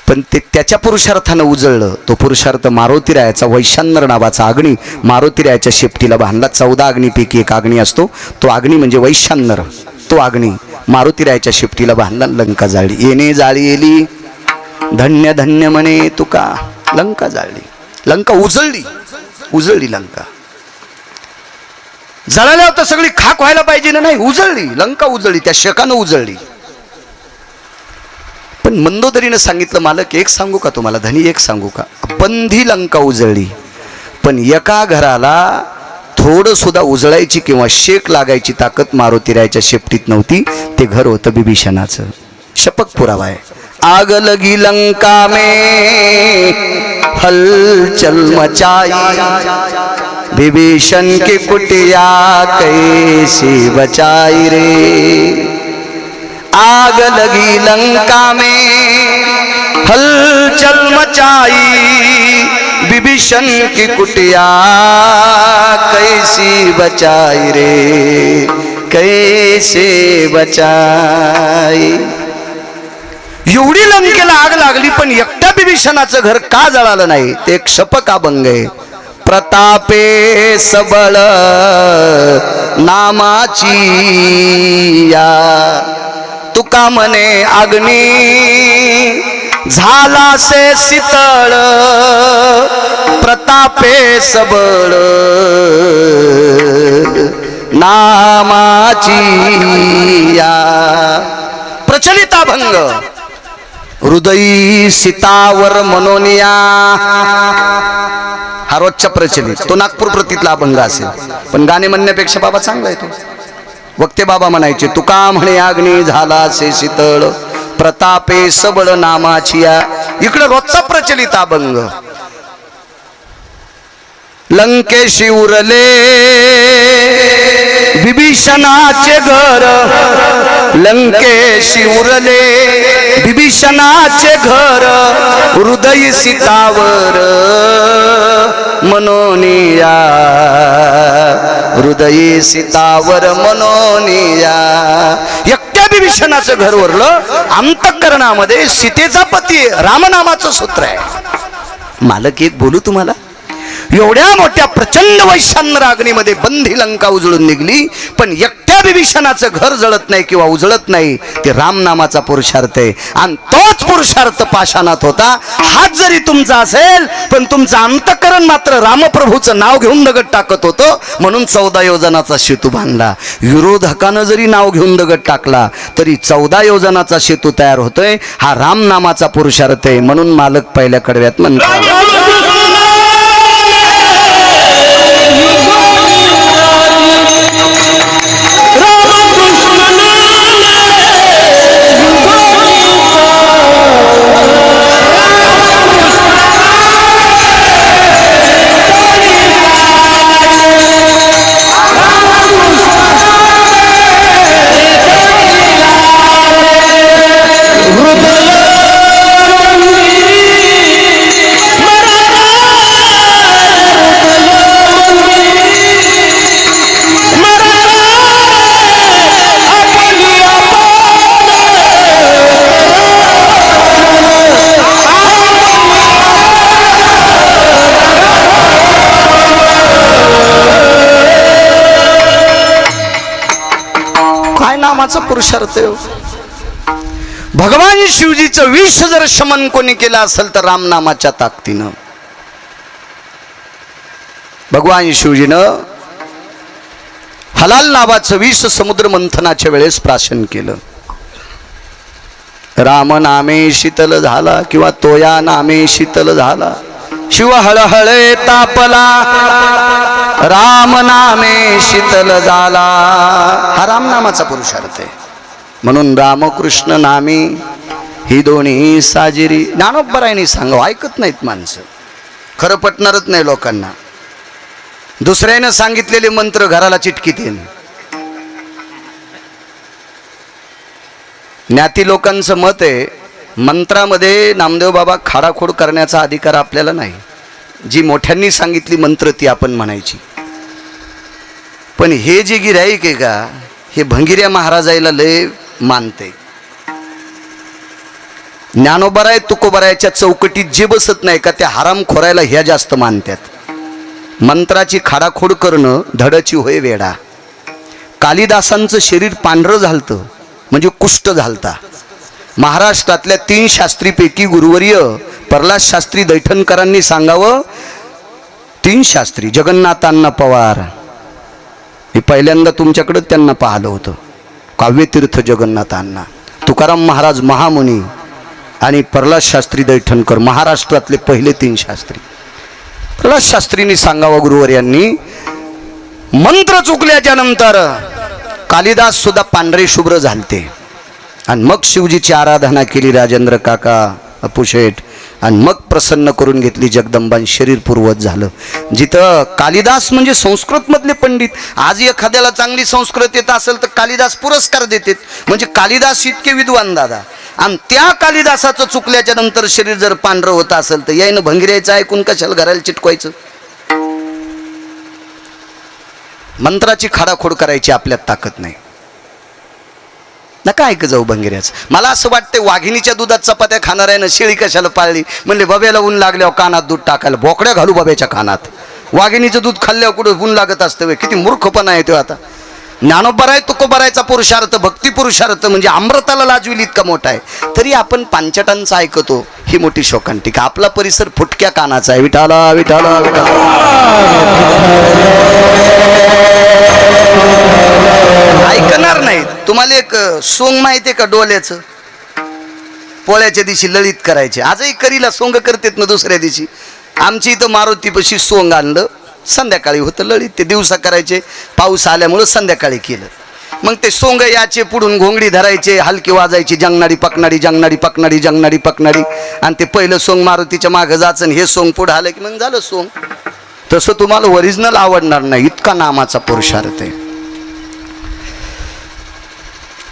पण ते त्याच्या पुरुषार्थानं उजळलं. तो पुरुषार्थ मारुतीरायाचा वैशानर नावाचा अग्नी मारुतीरायाच्या शेपटीला बांधला. 14 अग्नीपैकी एक अग्नी असतो, तो अग्नी म्हणजे वैशानर. तो अग्नी मारुतीरायाच्या शेपटीला बांधला. लंका जाळली. येणे जाळी येली धन्य धन्य म्हणे तुका. लंका जाळली, लंका उजळली लंका. जळाल्यावर तर सगळी खाक व्हायला पाहिजे ना, नाही, उजळली लंका, उजळली, त्या शकानं उजळली. पण मंदोदरीनं सांगितलं मालक एक सांगू का तुम्हाला, धनी एक सांगू का, बंधी लंका उजळली, पण एका घराला थोडं सुद्धा उजळायची किंवा शेक लागायची ताकद मारुतीरायाच्या शेपटीत नव्हती. ते घर होतं बिभीषणाचं. शपथ पुरावा आहे. आग लगी लंका में हलचल मचाई, विभीषण की कुटिया कैसी बचाई रे. आग लगी लंका में हलचल मचाई, विभीषण की कुटिया कैसी बचाई रे, कैसे बचाई. एवढी लंकेला आग लागली पण एकट्या विभीषणाचं घर का जळालं नाही? ते एक शपक अभंग आहे. प्रतापे सबळ नामाची या, तुका म्हणे अग्नी झाला से शीतळ प्रतापे सबळ नामाची या प्रचलित अभंग हृदयी सीतावर मनोनिया हा रोजच्या प्रचलित तो नागपूर प्रतीतला अभंग असेल पण गाणे म्हणण्यापेक्षा बाबा चांगला आहे तो वक्ते बाबा म्हणायचे तुका म्हणे अग्नी झाला से शीतळ प्रतापे सबळ नामाची या इकडे रोजचा प्रचलित अभंग लंकेशी उरले विभीषणाचे घर लंकेशी उरले विभीषणाचे घर हृदय सीतावर मनोनिया हृदय सीतावर मनोनिया एकट्या विभीषणाचं घर उरलं अंतःकरणामध्ये सीतेचा पती रामनामाचं सूत्र आहे मालक एक बोलू तुम्हाला एवढ्या मोठ्या प्रचंड वैशान्य अग्नीमध्ये बंदी लंका उजळून निघली पण एकट्या विभीषणाचं घर जळत नाही किंवा उजळत नाही ते राम नामाचा पुरुषार्थ आहे आणि तोच पुरुषार्थ पाषाणात होता हात जरी तुमचा असेल पण तुमचं अंतःकरण मात्र रामप्रभूचं नाव घेऊन दगड टाकत होतं म्हणून 14 योजनाचा सेतू बांधला विरोधकानं जरी नाव घेऊन दगड टाकला तरी 14 योजनाचा सेतू तयार होतोय हा राम नामाचा पुरुषार्थ आहे म्हणून मालक पहिल्या कडव्यात म्हणतात नामाचा पुरुषार्थ भगवान शिवजीचं विष जर शमन कोणी केलं असेल तर राम नामाच्या ताकदीनं भगवान शिवजीनं हलाल नावाचं विष समुद्र मंथनाच्या वेळेस प्राशन केलं राम नामे शीतल झाला किंवा तोया नामे शीतल झाला शिव हळहळे तापला राम नामे शीतल झाला हा राम नामाचा पुरुषार्थ आहे म्हणून रामकृष्ण नामी ही दोन्ही साजिरी ज्ञानोबरायांनी सांगावं ऐकत नाहीत माणसं खरं पटणारच नाही लोकांना दुसऱ्यानं सांगितलेले मंत्र घराला चिटकीत येईल ज्ञाती लोकांचं मत आहे मंत्रामध्ये नामदेव बाबा खाडाखोड करण्याचा अधिकार आपल्याला नाही जी मोठ्यांनी सांगितली मंत्र ती आपण म्हणायची पण हे जे गिऱ्हाईक आहे का हे भंगिऱ्या महाराजाला लय मानते ज्ञानोबराय तुकोबरायच्या चौकटीत जे बसत नाही का त्या हराम खोरायला ह्या जास्त मानतात मंत्राची खाडाखोड करणं धडची होय वेडा कालिदासांचं शरीर पांढरं झालतं म्हणजे कुष्ठ झालता महाराष्ट्रातल्या 3 शास्त्रीपैकी गुरुवर्य प्रल्हाद शास्त्री दैठणकरांनी सांगावं 3 शास्त्री जगन्नाथांना पवार मी पहिल्यांदा तुमच्याकडे त्यांना पाहिलं होतं काव्यतीर्थ जगन्नाथांना तुकाराम महाराज महामुनी आणि प्रल्हाद शास्त्री दैठणकर महाराष्ट्रातले पहिले 3 शास्त्री प्रल्हाद शास्त्रींनी सांगावं गुरुवर्यांनी मंत्र चुकल्याच्या नंतर कालिदास सुद्धा पांढरे शुभ्र झालते आणि मग शिवजीची आराधना केली राजेंद्र काका अपुशेठ आणि मग प्रसन्न करून घेतली जगदंबान शरीर पूर्वत झालं जिथं कालिदास म्हणजे संस्कृत मधले पंडित आज एखाद्याला चांगली संस्कृत येत असेल तर कालिदास पुरस्कार देतात म्हणजे कालिदास इतके विद्वान दादा आणि त्या कालिदासाचं चुकल्याच्या नंतर शरीर जर पांढरं होत असेल तर यायनं भंगिऱ्याचं ऐकून कशाला घराला चिटकवायचं मंत्राची खाडाखोड करायची आपल्यात ताकद नाही नका ऐक जाऊ भंगिऱ्याच मला असं वाटतं वाघिणीच्या दुधात चपात्या खाणार आहे ना शेळी कशाला पाळली म्हणले बब्याला ऊन लागल्यावर कानात दूध टाकायला बोकड्या घालू बब्याच्या कानात वाघिणीचं दूध खाल्ल्यावर कुठं ऊन लागत असतं किती मूर्खपणा आहे तो आता ज्ञानोबराय तुकोबरायचा पुरुषार्थ, भक्ती पुरुषार्थ म्हणजे अमृताला लाजविल इतका मोठा आहे, तरी आपण पांचटांचा ऐकतो. ही मोठी शोकांतिका. आपला परिसर फुटक्या कानाचा आहे. विठाला विठाला विठाला. ऐकणार नाही. तुम्हाला एक सोंग माहितीये का डोल्याचं? पोळ्याच्या दिवशी लळीत करायचे. आजही करीला सोंग करतेत ना दुसऱ्या दिवशी. आमची इथं मारुतीपाशी सोंग आणलं, संध्याकाळी होतं लळीत. ते दिवसा करायचे, पाऊस आल्यामुळं संध्याकाळी केलं. मग ते सोंग याचे पुढून घोंगडी धरायचे, हलकी वाजायची, जंगनाडी पकनाडी जंगनाडी पकनाडी जंगनाडी पकनाडी. आणि ते पहिलं सोंग मारुतीच्या मागं जायचं आणि हे सोंग पुढं आलं की मग झालं सोंग. तसं तुम्हाला ओरिजिनल आवडणार नाही, इतका नामाचा पुरुषार्थ आहे.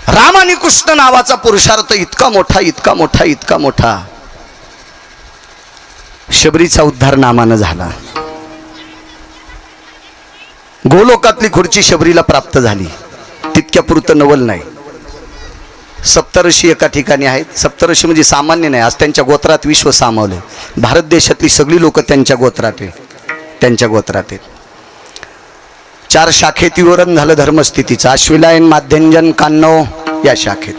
राम आणि कृष्ण नावाचा पुरुषार्थ इतका मोठा इतका मोठा इतका मोठा. शबरीचा उद्धार नामानं झाला. गोलोकातली खुर्ची शबरीला प्राप्त झाली. तितक्या पुरतं नवल नाही. सप्तऋषी एका ठिकाणी आहेत. सप्तऋषी म्हणजे सामान्य नाही, आज त्यांच्या गोत्रात विश्व सामावले. भारत देशातली सगळी लोक त्यांच्या गोत्रात आहेत, त्यांच्या गोत्रात आहेत. 4 शाखेत विवरण झालं धर्मस्थितीचं. अश्विलायन, माध्यंजन, कान्नव या शाखेत.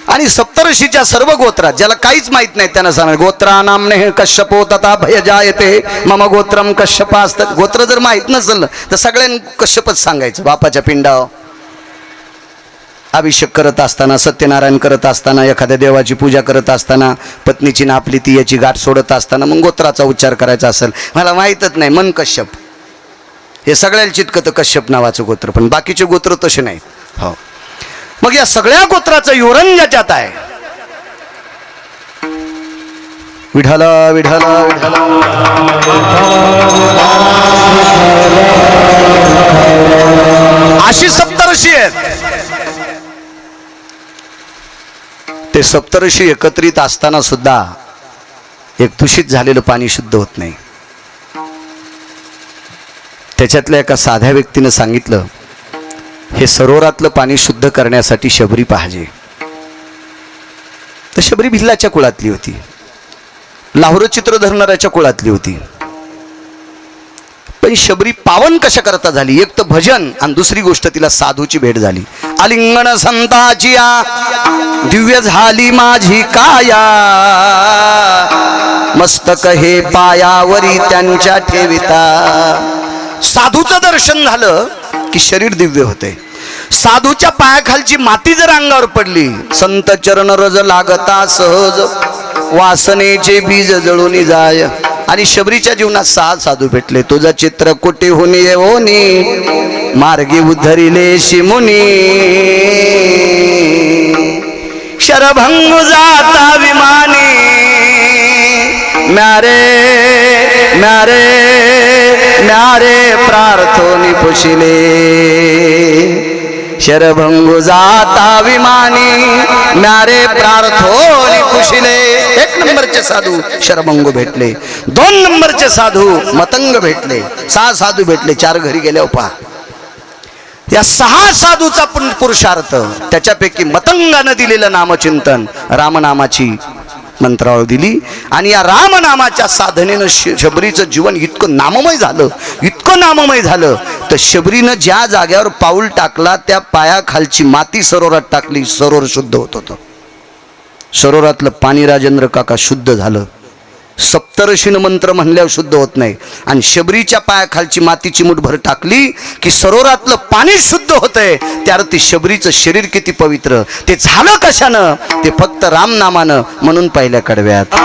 आणि सप्तऋषीच्या सर्व गोत्रात ज्याला काहीच माहित नाही त्यांना सांगा, गोत्रा नामने कश्यपो तथा भयजायते मम गोत्रम कश्यपास्त. गोत्र जर माहित नसेल तर सगळ्यांनी कश्यपच सांगायचं. बापाच्या पिंडावर अभिषेक करत असताना, सत्यनारायण करत असताना, एखाद्या देवाची पूजा करत असताना, पत्नीची ना आपली ती याची गाठ सोडत असताना मग गोत्राचा उच्चार करायचा असेल. मला माहीतच नाही मन कश्यप, हे सगळ्याला चितकतं कश्यप नावाचं गोत्र, पण बाकीचे गोत्र तसे नाहीत. हो, मग या सगळ्या गोत्राचं विवरण ज्याच्यात आहे. विठाला विठाला विठाला. अशी सप्तऋषी आहेत. ते सप्तऋषी एकत्रित असताना सुद्धा एक दूषित झालेलं पाणी शुद्ध होत नाही. त्याच्यातल्या एका साध्या व्यक्तीनं सांगितलं, हे सरोवरातलं पाणी शुद्ध करण्यासाठी शबरी पाहिजे. तर शबरी भिल्लाच्या कुळातली होती, लाहोर चित्र धरणाऱ्याच्या कुळातली होती. पण शबरी पावन कशा करता झाली? एक तर भजन आणि दुसरी गोष्ट तिला साधूची भेट झाली. आलिंगन संताची दिव्य झाली माझी काया, मस्तक हे पायावरी त्यांच्या ठेविता. साधूचं दर्शन झालं की शरीर दिव्य होते. साधूच्या पायाखालची माती जर अंगावर पडली, संत चरण रज लागता सहज वासनेचे बीज जळून जाय. आणि शबरीच्या जीवनात 6 साधू भेटले. तुझं चित्र कुठे होनी येवोनी मार्गी उद्धरिले शिमुनी. शरभंग जाता विमानी म्यारे म्यारे म्यारे प्रार्थोनी पुशिले. शरभंग जाता विमानी म्यारे प्रार्थोनी पुशिले. 1 नंबरचे साधू शरभंग भेटले. 2 नंबरचे साधू मतंग भेटले. 6 साधू भेटले. 4 घरी गेल्यावर पहा. या 6 साधूचा पुरुषार्थ. त्याच्यापैकी मतंगानं दिलेलं नामचिंतन, रामनामाची मंत्रावळ दिली. आणि या रामनामाच्या साधनेनं शबरीचं जीवन इतकं नाममय झालं, इतकं नाममय झालं, तर शबरीनं ज्या जाग्यावर पाऊल टाकला त्या पायाखालची माती सरोवरात टाकली. सरोवर शुद्ध होत होतं. सरोवरातलं पाणी राजेंद्र काका शुद्ध झालं. सप्तऋषीनं मंत्र म्हणल्यावर शुद्ध होत नाही. आणि शबरीच्या पायाखालची माती चिमूटभर टाकली की सरोवरातलं पाणी शुद्ध होतंय. त्याअर्थी शबरीचं शरीर किती पवित्र. ते झालं कशानं? ते फक्त रामनामानं. म्हणून पहिल्या कडव्यात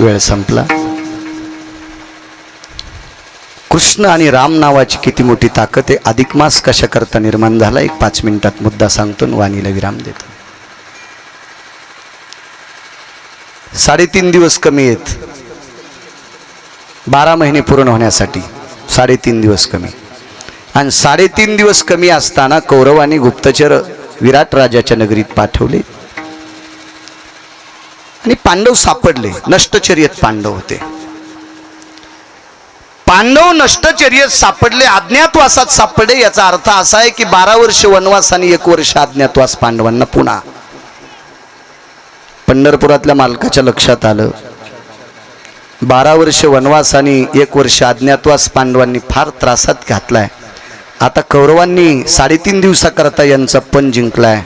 वेळ संपला. कृष्ण आणि राम नावाची किती मोठी ताकद आहे. अधिक मास कशा करता निर्माण झाला, एक 5 मिनिटात मुद्दा सांगतो, वाणीला विराम देतो. 3.5 दिवस कमी आहेत 12 महिने पूर्ण होण्यासाठी. 3.5 दिवस कमी. आणि 3.5 दिवस कमी असताना कौरवांनी गुप्तचर विराट राजाच्या नगरीत पाठवले आणि पांडव सापडले. नष्टचर्येत पांडव होते. पांडव नष्टचर्येत सापडले, अज्ञातवासात सापडले. याचा अर्थ असा आहे की 12 वर्ष वनवास आणि 1 वर्ष अज्ञातवास पांडवांना. पुन्हा पंढरपुरातल्या मालकाच्या लक्षात आलं 12 वर्ष वनवास आणि 1 वर्ष अज्ञातवास पांडवांनी फार त्रासात घातलाय. आता कौरवांनी 3.5 दिवसाकरता यांचा पण जिंकलाय,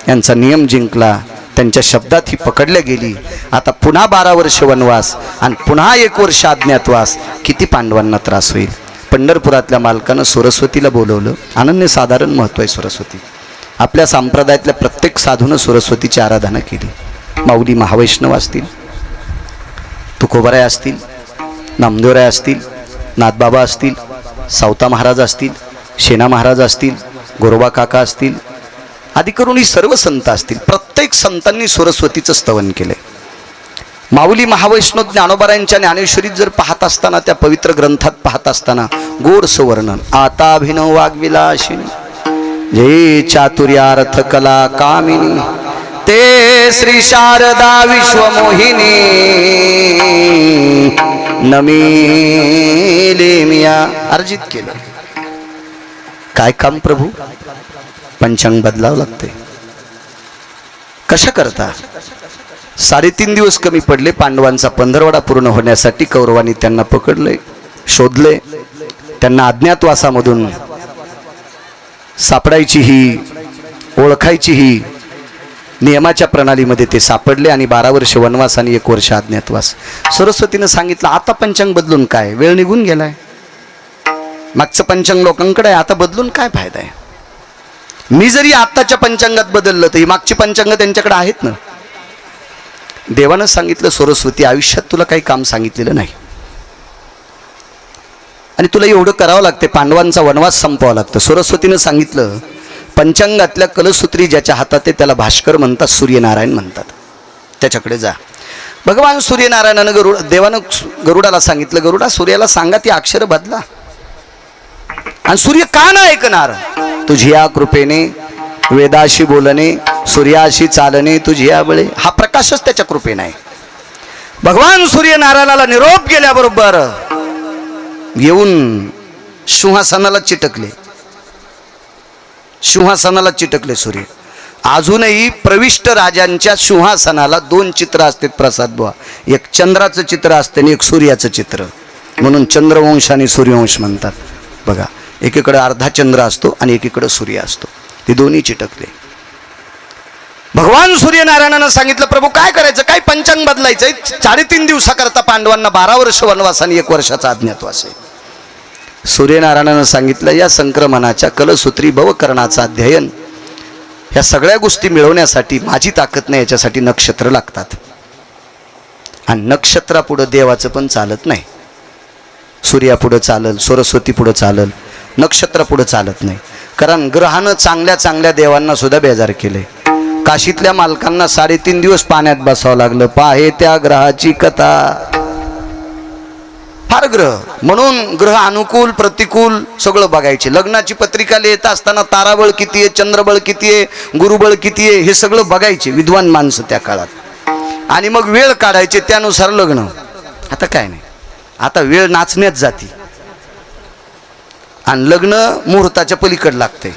यांचा नियम जिंकला, त्यांच्या शब्दात ही पकडल्या गेली. आता पुन्हा 12 वर्ष वनवास आणि पुन्हा 1 वर्ष अज्ञातवास. किती पांडवांना त्रास होईल. पंढरपुरातल्या मालकानं सरस्वतीला बोलवलं. अनन्यसाधारण महत्व आहे सरस्वती. आपल्या संप्रदायातल्या प्रत्येक साधूनं सरस्वतीची आराधना केली. माऊली महावैष्णव असतील, तुकोबाराय असतील, नामदेवराय असतील, नाथबाबा असतील, सावता महाराज असतील, शेना महाराज असतील, गोरोबा काका असतील, आदी करून ही सर्व संत असतील. प्रत्येक संतांनी सरस्वतीचं स्तवन केलंय. माऊली महावैष्णव ज्ञानोबारायांच्या ज्ञानेश्वरीत जर पाहत असताना, त्या पवित्र ग्रंथात पाहत असताना गोडसं वर्णन. आता अभिनव वाग्विलासिनी जे चातुर्यार्थ कला कामिनी ते श्री शारदा विश्वमोहिनी नमिले मिया अर्जित केलं. काय काम प्रभू. पंचांग बदलावं लागते. कशा करता. 3.5 दिवस कमी पडले. पांडवांचा 15वाडा पूर्ण होण्यासाठी कौरवांनी त्यांना पकडले, शोधले. त्यांना अज्ञातवासामधून सापडायची ही, ओळखायची ही नियमाच्या प्रणालीमध्ये ते सापडले. आणि 12 वर्ष वनवास आणि 1 वर्ष अज्ञातवास. सरस्वतीनं सांगितलं आता पंचांग बदलून काय, वेळ निघून गेलाय. मागचं पंचांग लोकांकडे आहे, आता बदलून काय फायदा आहे. मी जरी आत्ताच्या पंचांगात बदललं तर ही मागची पंचांग त्यांच्याकडे आहेत ना. देवानं सांगितलं सरस्वती आयुष्यात तुला काही काम सांगितलेलं नाही आणि तुला एवढं करावं लागते. पांडवांचा वनवास संपवावा लागतं. सरस्वतीनं सांगितलं पंचांगातल्या कलसूत्री ज्याच्या हातात आहे त्याला भास्कर म्हणतात, सूर्यनारायण म्हणतात. त्याच्याकडे जा. भगवान सूर्यनारायणानं देवानं गरुडाला सांगितलं, गरुडा सूर्याला सांगा ती अक्षर बदला. आणि सूर्य का ना ऐकणार. तुझी या कृपेने वेदाशी बोलणे, सूर्याशी चालणे तुझी या बळे. हा प्रकाशच त्याच्या कृपेने आहे. भगवान सूर्यनारायणाला निरोप गेल्याबरोबर येऊन सिंहासनाला चिटकले. सिंहासनाला चिटकले सूर्य. अजूनही प्रविष्ट राजांच्या सिंहासनाला 2 चित्र असतात प्रसाद बुवा. एक चंद्राचं चित्र असतं आणि एक सूर्याचं चित्र. म्हणून चंद्रवंश आणि सूर्यवंश म्हणतात. बघा एकीकडे अर्धा चंद्र असतो आणि एकीकडे सूर्य असतो. ते दोन्ही चिटकले. भगवान सूर्यनारायणानं सांगितलं प्रभू काय करायचं, काय पंचांग बदलायचंय. 3.5 दिवसाकरता पांडवांना 12 वर्ष वनवास आणि 1 वर्षाचा अज्ञातवास आहे. सूर्यनारायणानं सांगितलं या संक्रमणाच्या कलसूत्री भवकरणाचं अध्ययन, ह्या सगळ्या गोष्टी मिळवण्यासाठी माझी ताकद नाही, याच्यासाठी नक्षत्र लागतात. आणि नक्षत्रापुढं देवाचं पण चालत नाही. सूर्यापुढं चालल, सरस्वती पुढं चालल, नक्षत्र पुढं चालत नाही. कारण ग्रहानं चांगल्या चांगल्या देवांना सुद्धा बेजार केले. काशीतल्या मालकांना 3.5 दिवस पाण्यात बसावं लागलं. पाहे त्या ग्रहाची कथा. फार ग्रह म्हणून ग्रह अनुकूल प्रतिकूल सगळं बघायचे. लग्नाची पत्रिका लिहित असताना ताराबळ किती आहे, चंद्रबळ किती आहे, गुरुबळ किती आहे हे सगळं बघायचे विद्वान माणसं त्या काळात. आणि मग वेळ काढायचे त्यानुसार लग्न. आता काय नाही. आता वेळ नाचण्यात जाती आणि लग्न मुहूर्ताच्या पलीकडे लागते.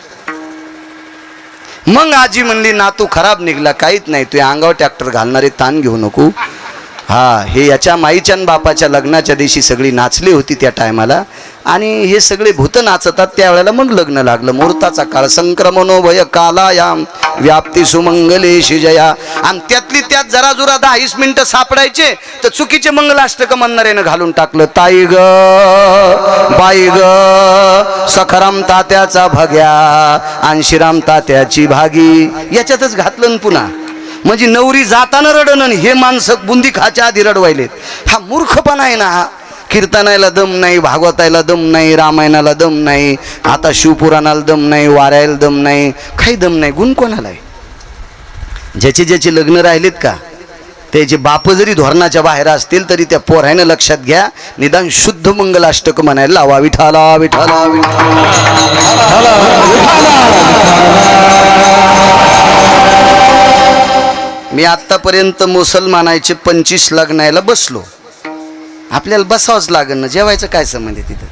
मग आजी म्हणली नातू खराब निघला, काहीच नाही, तू अंगावर ट्रॅक्टर घालणारे ताण घेऊ नको. हा हे याच्या माईच्या आणि बापाच्या लग्नाच्या दिवशी सगळी नाचली होती त्या टायमाला. आणि हे सगळे भूत नाचतात त्यावेळेला मग लग्न लागलं. मुहूर्ताचा काळ. संक्रमणो भय कालायाम व्याप्ती सुमंगले शिजया. आणि त्यातली त्यात जरा जुरा 10-20 मिनिटं सापडायचे तर चुकीचे मंगलाष्टक म्हणणाऱ्यानं घालून टाकलं. ताई ग बाई ग सखराम तात्याचा भग्या आणि श्रीराम तात्याची भागी याच्यातच घातलं. पुन्हा म्हणजे नवरी जाताना रडणं हे माणसं बुंदी खाच्या आधी रडवायलेत. हा मूर्खपणा आहे ना. हा कीर्तनाला दम नाही, भागवतायला दम नाही, रामायणाला दम नाही, आता शिवपुराणाला दम नाही, वाऱ्याला दम नाही, काही दम नाही. गुण कोणाला आहे? ज्याचे ज्याचे लग्न राहिलेत का त्याचे बाप जरी धोरणाच्या बाहेर असतील तरी त्या पोरायनं लक्षात घ्या, निदान शुद्ध मंगलाष्टक म्हणायला लावा. विठाला विठाला मी आत्तापर्यंत मुसलमानाचे 25 लग्नायला बसलो. आपल्याला बसावंच लागेल ना, जेवायचं काय संबंध आहे तिथं?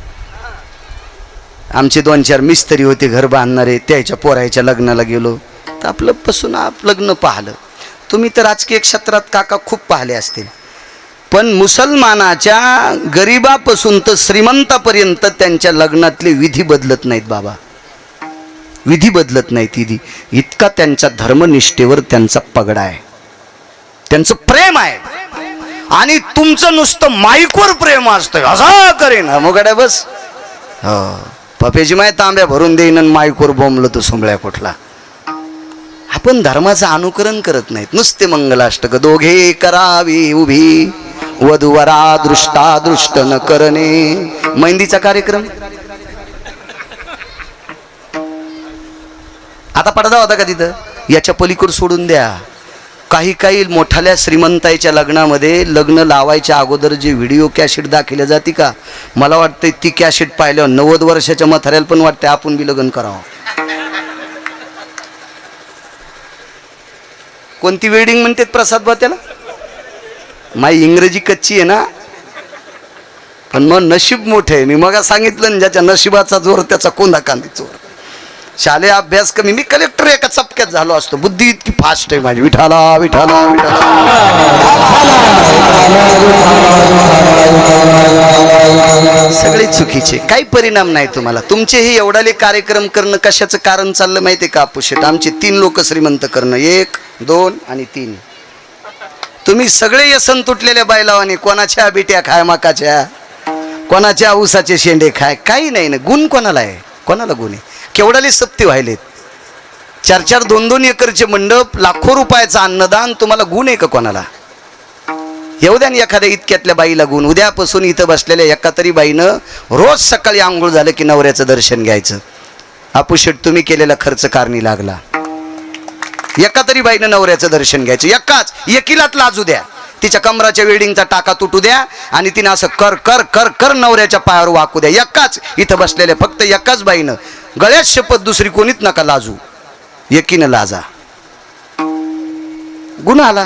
आमचे 2-4 मिस्त्री होते घर बांधणारे, त्याच्या पोरायच्या लग्नाला गेलो तर आपलं बसून लग्न पाहिलं. तुम्ही तर राजकीय क्षेत्रात काका खूप पाहिले असतील, पण मुसलमानाच्या गरीबापासून तर श्रीमंतापर्यंत त्यांच्या लग्नातले विधी बदलत नाहीत बाबा. विधी बदलत नाहीत. विधी इतका त्यांच्या धर्मनिष्ठेवर त्यांचा पगडा आहे, त्यांचं प्रेम आहे. आणि तुमचं नुसतं माईकवर प्रेम असतं, असा करेन मुगाड्या बस. हो, पपेची माय तांब्या भरून देईन आणि माईकवर बोंबलं तो सुंबळ्या कुठला. आपण धर्माचं अनुकरण करत नाहीत, नुसते मंगलाष्टक. दोघे करावी उभी वधूवरा दृष्टा दृष्ट न करणे. मेहंदीचा कार्यक्रम आता पडदा होता का तिथं? याच्या पलीकडे सोडून द्या. काही काही मोठाल्या श्रीमंताईच्या लग्नामध्ये लग्न लावायच्या अगोदर जे व्हिडिओ कॅसेट दाखवल्या जाते का, मला वाटतं ती कॅसेट पाहिल्यावर 90 वर्षाच्या म्हाताऱ्याला पण वाटते आपण बी लग्न करावं. कोणती वेडिंग म्हणतात प्रसाद बा त्याला? माई इंग्रजी कच्ची आहे ना, पण मग नशीब मोठे आहे. मी मग सांगितलं ना, ज्याच्या नशिबाचा जोर त्याचा कोंदा कांदी चोर. शालेय अभ्यास कमी, मी कलेक्टर एका चपक्यात झालो असतो. बुद्धी इतकी फास्ट आहे माझी. विठाला विठाला सगळे चुकीचे, काही परिणाम नाही तुम्हाला. तुमचे हे एवढाले कार्यक्रम करणं कशाचं कारण चाललं माहिती आहे का अपुशेट? आमचे 3 लोक श्रीमंत करणं, 1, 2 आणि 3. तुम्ही सगळे यसन तुटलेल्या बायलावानी, कोणाच्या बिट्या खाय माकाच्या, कोणाच्या ऊसाचे शेंडे खाय, काही नाही ना. गुण कोणाला आहे? कोणाला गुण आहे? केवढाले सप्ती व्हायलेत. 4-4, 2-2 एकरचे मंडप, लाखो रुपयाचं अन्नदान. तुम्हाला गुण आहे का कोणाला? येऊ द्या एखाद्या इतक्यातल्या बाईला गुण. उद्यापासून इथं बसलेल्या एका तरी बाईनं रोज सकाळी आंघोळ झालं की नवऱ्याचं दर्शन घ्यायचं. अपुशेट तुम्ही केलेला खर्च कारणी लागला. एका तरी बाईनं नवऱ्याचं दर्शन घ्यायचं. एकीलाच लाजू द्या, तिच्या कमराच्या वेडिंगचा टाका तुटू द्या आणि तिने असं कर कर कर कर नवऱ्याच्या पायावर वाकू द्या. एकाच इथं बसलेल्या फक्त एकाच बाईनं, गळ्यात शपथ, दुसरी कोणीच नका लाजू, एकीनं लाजा. गुन्हा आला.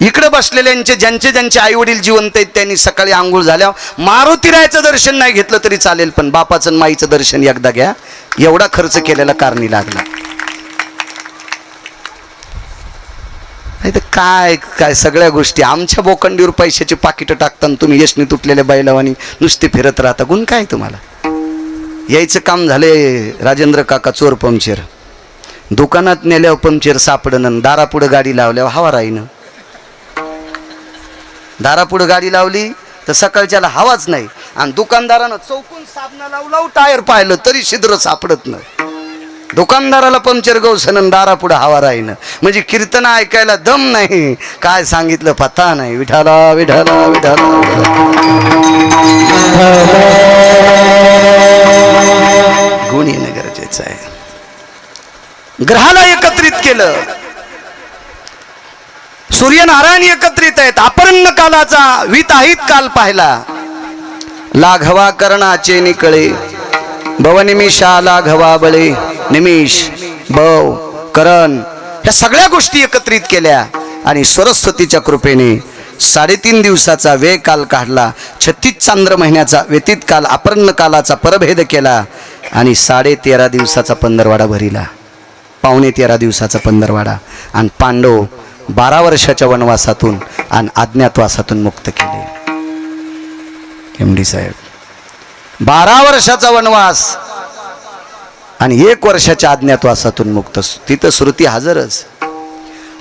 इकडे बसलेल्यांचे ज्यांचे ज्यांचे आई वडील जिवंत आहेत त्यांनी सकाळी आंघोळ झाल्यावर मारुतीरायाचं दर्शन नाही घेतलं तरी चालेल, पण बापाचं आणि माईचं दर्शन एकदा घ्या. एवढा खर्च केलेला कारणी लागला. काय काय सगळ्या गोष्टी आमच्या बोकंडीवर पैशाची पाकिटं टाकताना तुम्ही यशनी तुटलेल्या बैलावानी नुसते फिरत राहता. गुण काय तुम्हाला? यायचं काम झाले राजेंद्र काका चोर पंक्चर. दुकानात नेल्यावर पंक्चर सापडणं, दारापुढं गाडी लावल्यावर हवा राहीनं. दारापुढं गाडी लावली तर सकाळच्याला हवाच नाही, आणि दुकानदारानं चौकून साबणा लावू टायर पाहिलं तरी छिद्र सापडत नाही. दुकानदाराला पंक्चर गौसन, दारापुढं हवा राहीनं. म्हणजे कीर्तन ऐकायला दम नाही, काय सांगितलं पत्ता नाही. विठाला विठाला विठाला गुण येणं गरजेचं आहे. ग्रहाला एकत्रित केलं, सूर्यनारायण एकत्रित आहेत. अपर्ण कालाचा विताहित काल पाहिला. लाघवा करणाचे निकळे भवनिमिषा लाघवा बळे. निमिष, भव, करण ह्या सगळ्या गोष्टी एकत्रित केल्या आणि सरस्वतीच्या कृपेने 3.5 दिवसाचा वेळ काल काढला. 36 चांद्र महिन्याचा व्यतीत काल अपर्ण कालाचा परभेद केला आणि 13.5 दिवसाचा पंधरवाडा भरिला. 13.25 दिवसाचा पंधरवाडा. आणि पांडव 12 वर्षाच्या वनवासातून आणि अज्ञातवासातून मुक्त केले. एमडी साहेब 12 वर्षाचा वनवास आणि 1 वर्षाच्या अज्ञातवासातून मुक्त. तिथं श्रुती हजरच.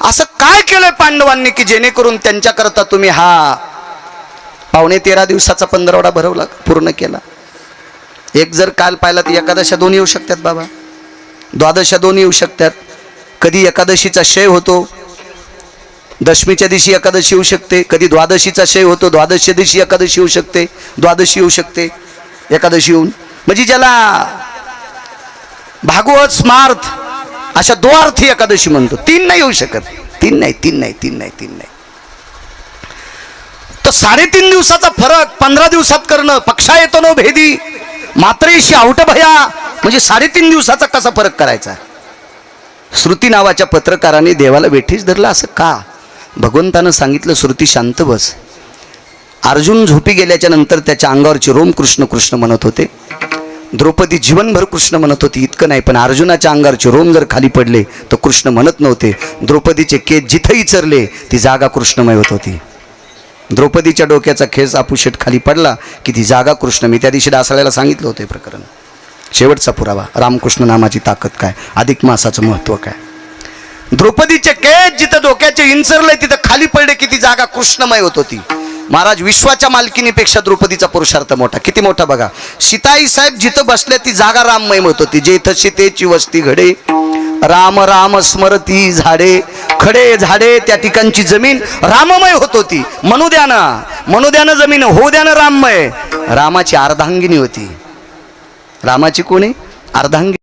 असं काय केलंय पांडवांनी की जेणेकरून त्यांच्याकरता तुम्ही हा 13.25 दिवसाचा पंधरवडा भरवला, पूर्ण केला. एक जर काल पाहिला तर एकादशा 2 येऊ शकतात बाबा, द्वादशा 2 येऊ शकतात. कधी एकादशीचा क्षय होतो, दशमीच्या दिवशी एकादशी येऊ शकते, कधी द्वादशीचा शय होतो, द्वादशीच्या दिवशी एकादशी येऊ शकते, द्वादशी येऊ शकते एकादशी येऊन. म्हणजे ज्याला भागवत स्मार्थ अशा द्वार्थी एकादशी म्हणतो. 3 नाही येऊ शकत, 3 नाही. तर 3.5 दिवसाचा फरक 15 दिवसात करणं, पक्षा येतो नो भेदी मात्रेशी आवट भया, म्हणजे 3.5 दिवसाचा कसा फरक करायचा. श्रुती नावाच्या पत्रकाराने देवाला वेठीस धरला. असं का? भगवंतानं सांगितलं, श्रुती शांत बस. अर्जुन झोपी गेल्याच्या नंतर त्याच्या अंगावरचे रोम कृष्ण कृष्ण म्हणत होते. द्रौपदी जीवनभर कृष्ण म्हणत होती, इतकं नाही, पण अर्जुनाच्या अंगावरचे रोम जर खाली पडले तर कृष्ण म्हणत नव्हते. द्रौपदीचे केस जिथंही चरले ती जागा कृष्णमय होत होती. द्रौपदीच्या डोक्याचा खेस आपुशेट खाली पडला की ती जागा कृष्ण. मी त्या दिवशी डासाळ्याला सांगितलं होतं प्रकरण. शेवटचा पुरावा, रामकृष्ण नामाची ताकद काय, अधिक मासाचं महत्त्व काय. द्रौपदीचे केस जिथं डोक्याचे इंचरले तिथं खाली पडले की ती जागा कृष्णमय होत होती. महाराज, विश्वाच्या मालकीनीपेक्षा द्रौपदीचा पुरुषार्थ मोठा. किती मोठा बघा. सीताई साहेब जिथं बसले ती जागा राममय होत होती. जेथ सीतेची वस्ती घडे, राम राम स्मरती झाडे, खडे झाडे त्या ठिकाणची जमीन राममय होत होती. मनोद्यानं जमीन हो द्यानं राममय. रामाची अर्धांगिनी होती. रामाची कोणी? अर्धांगिनी.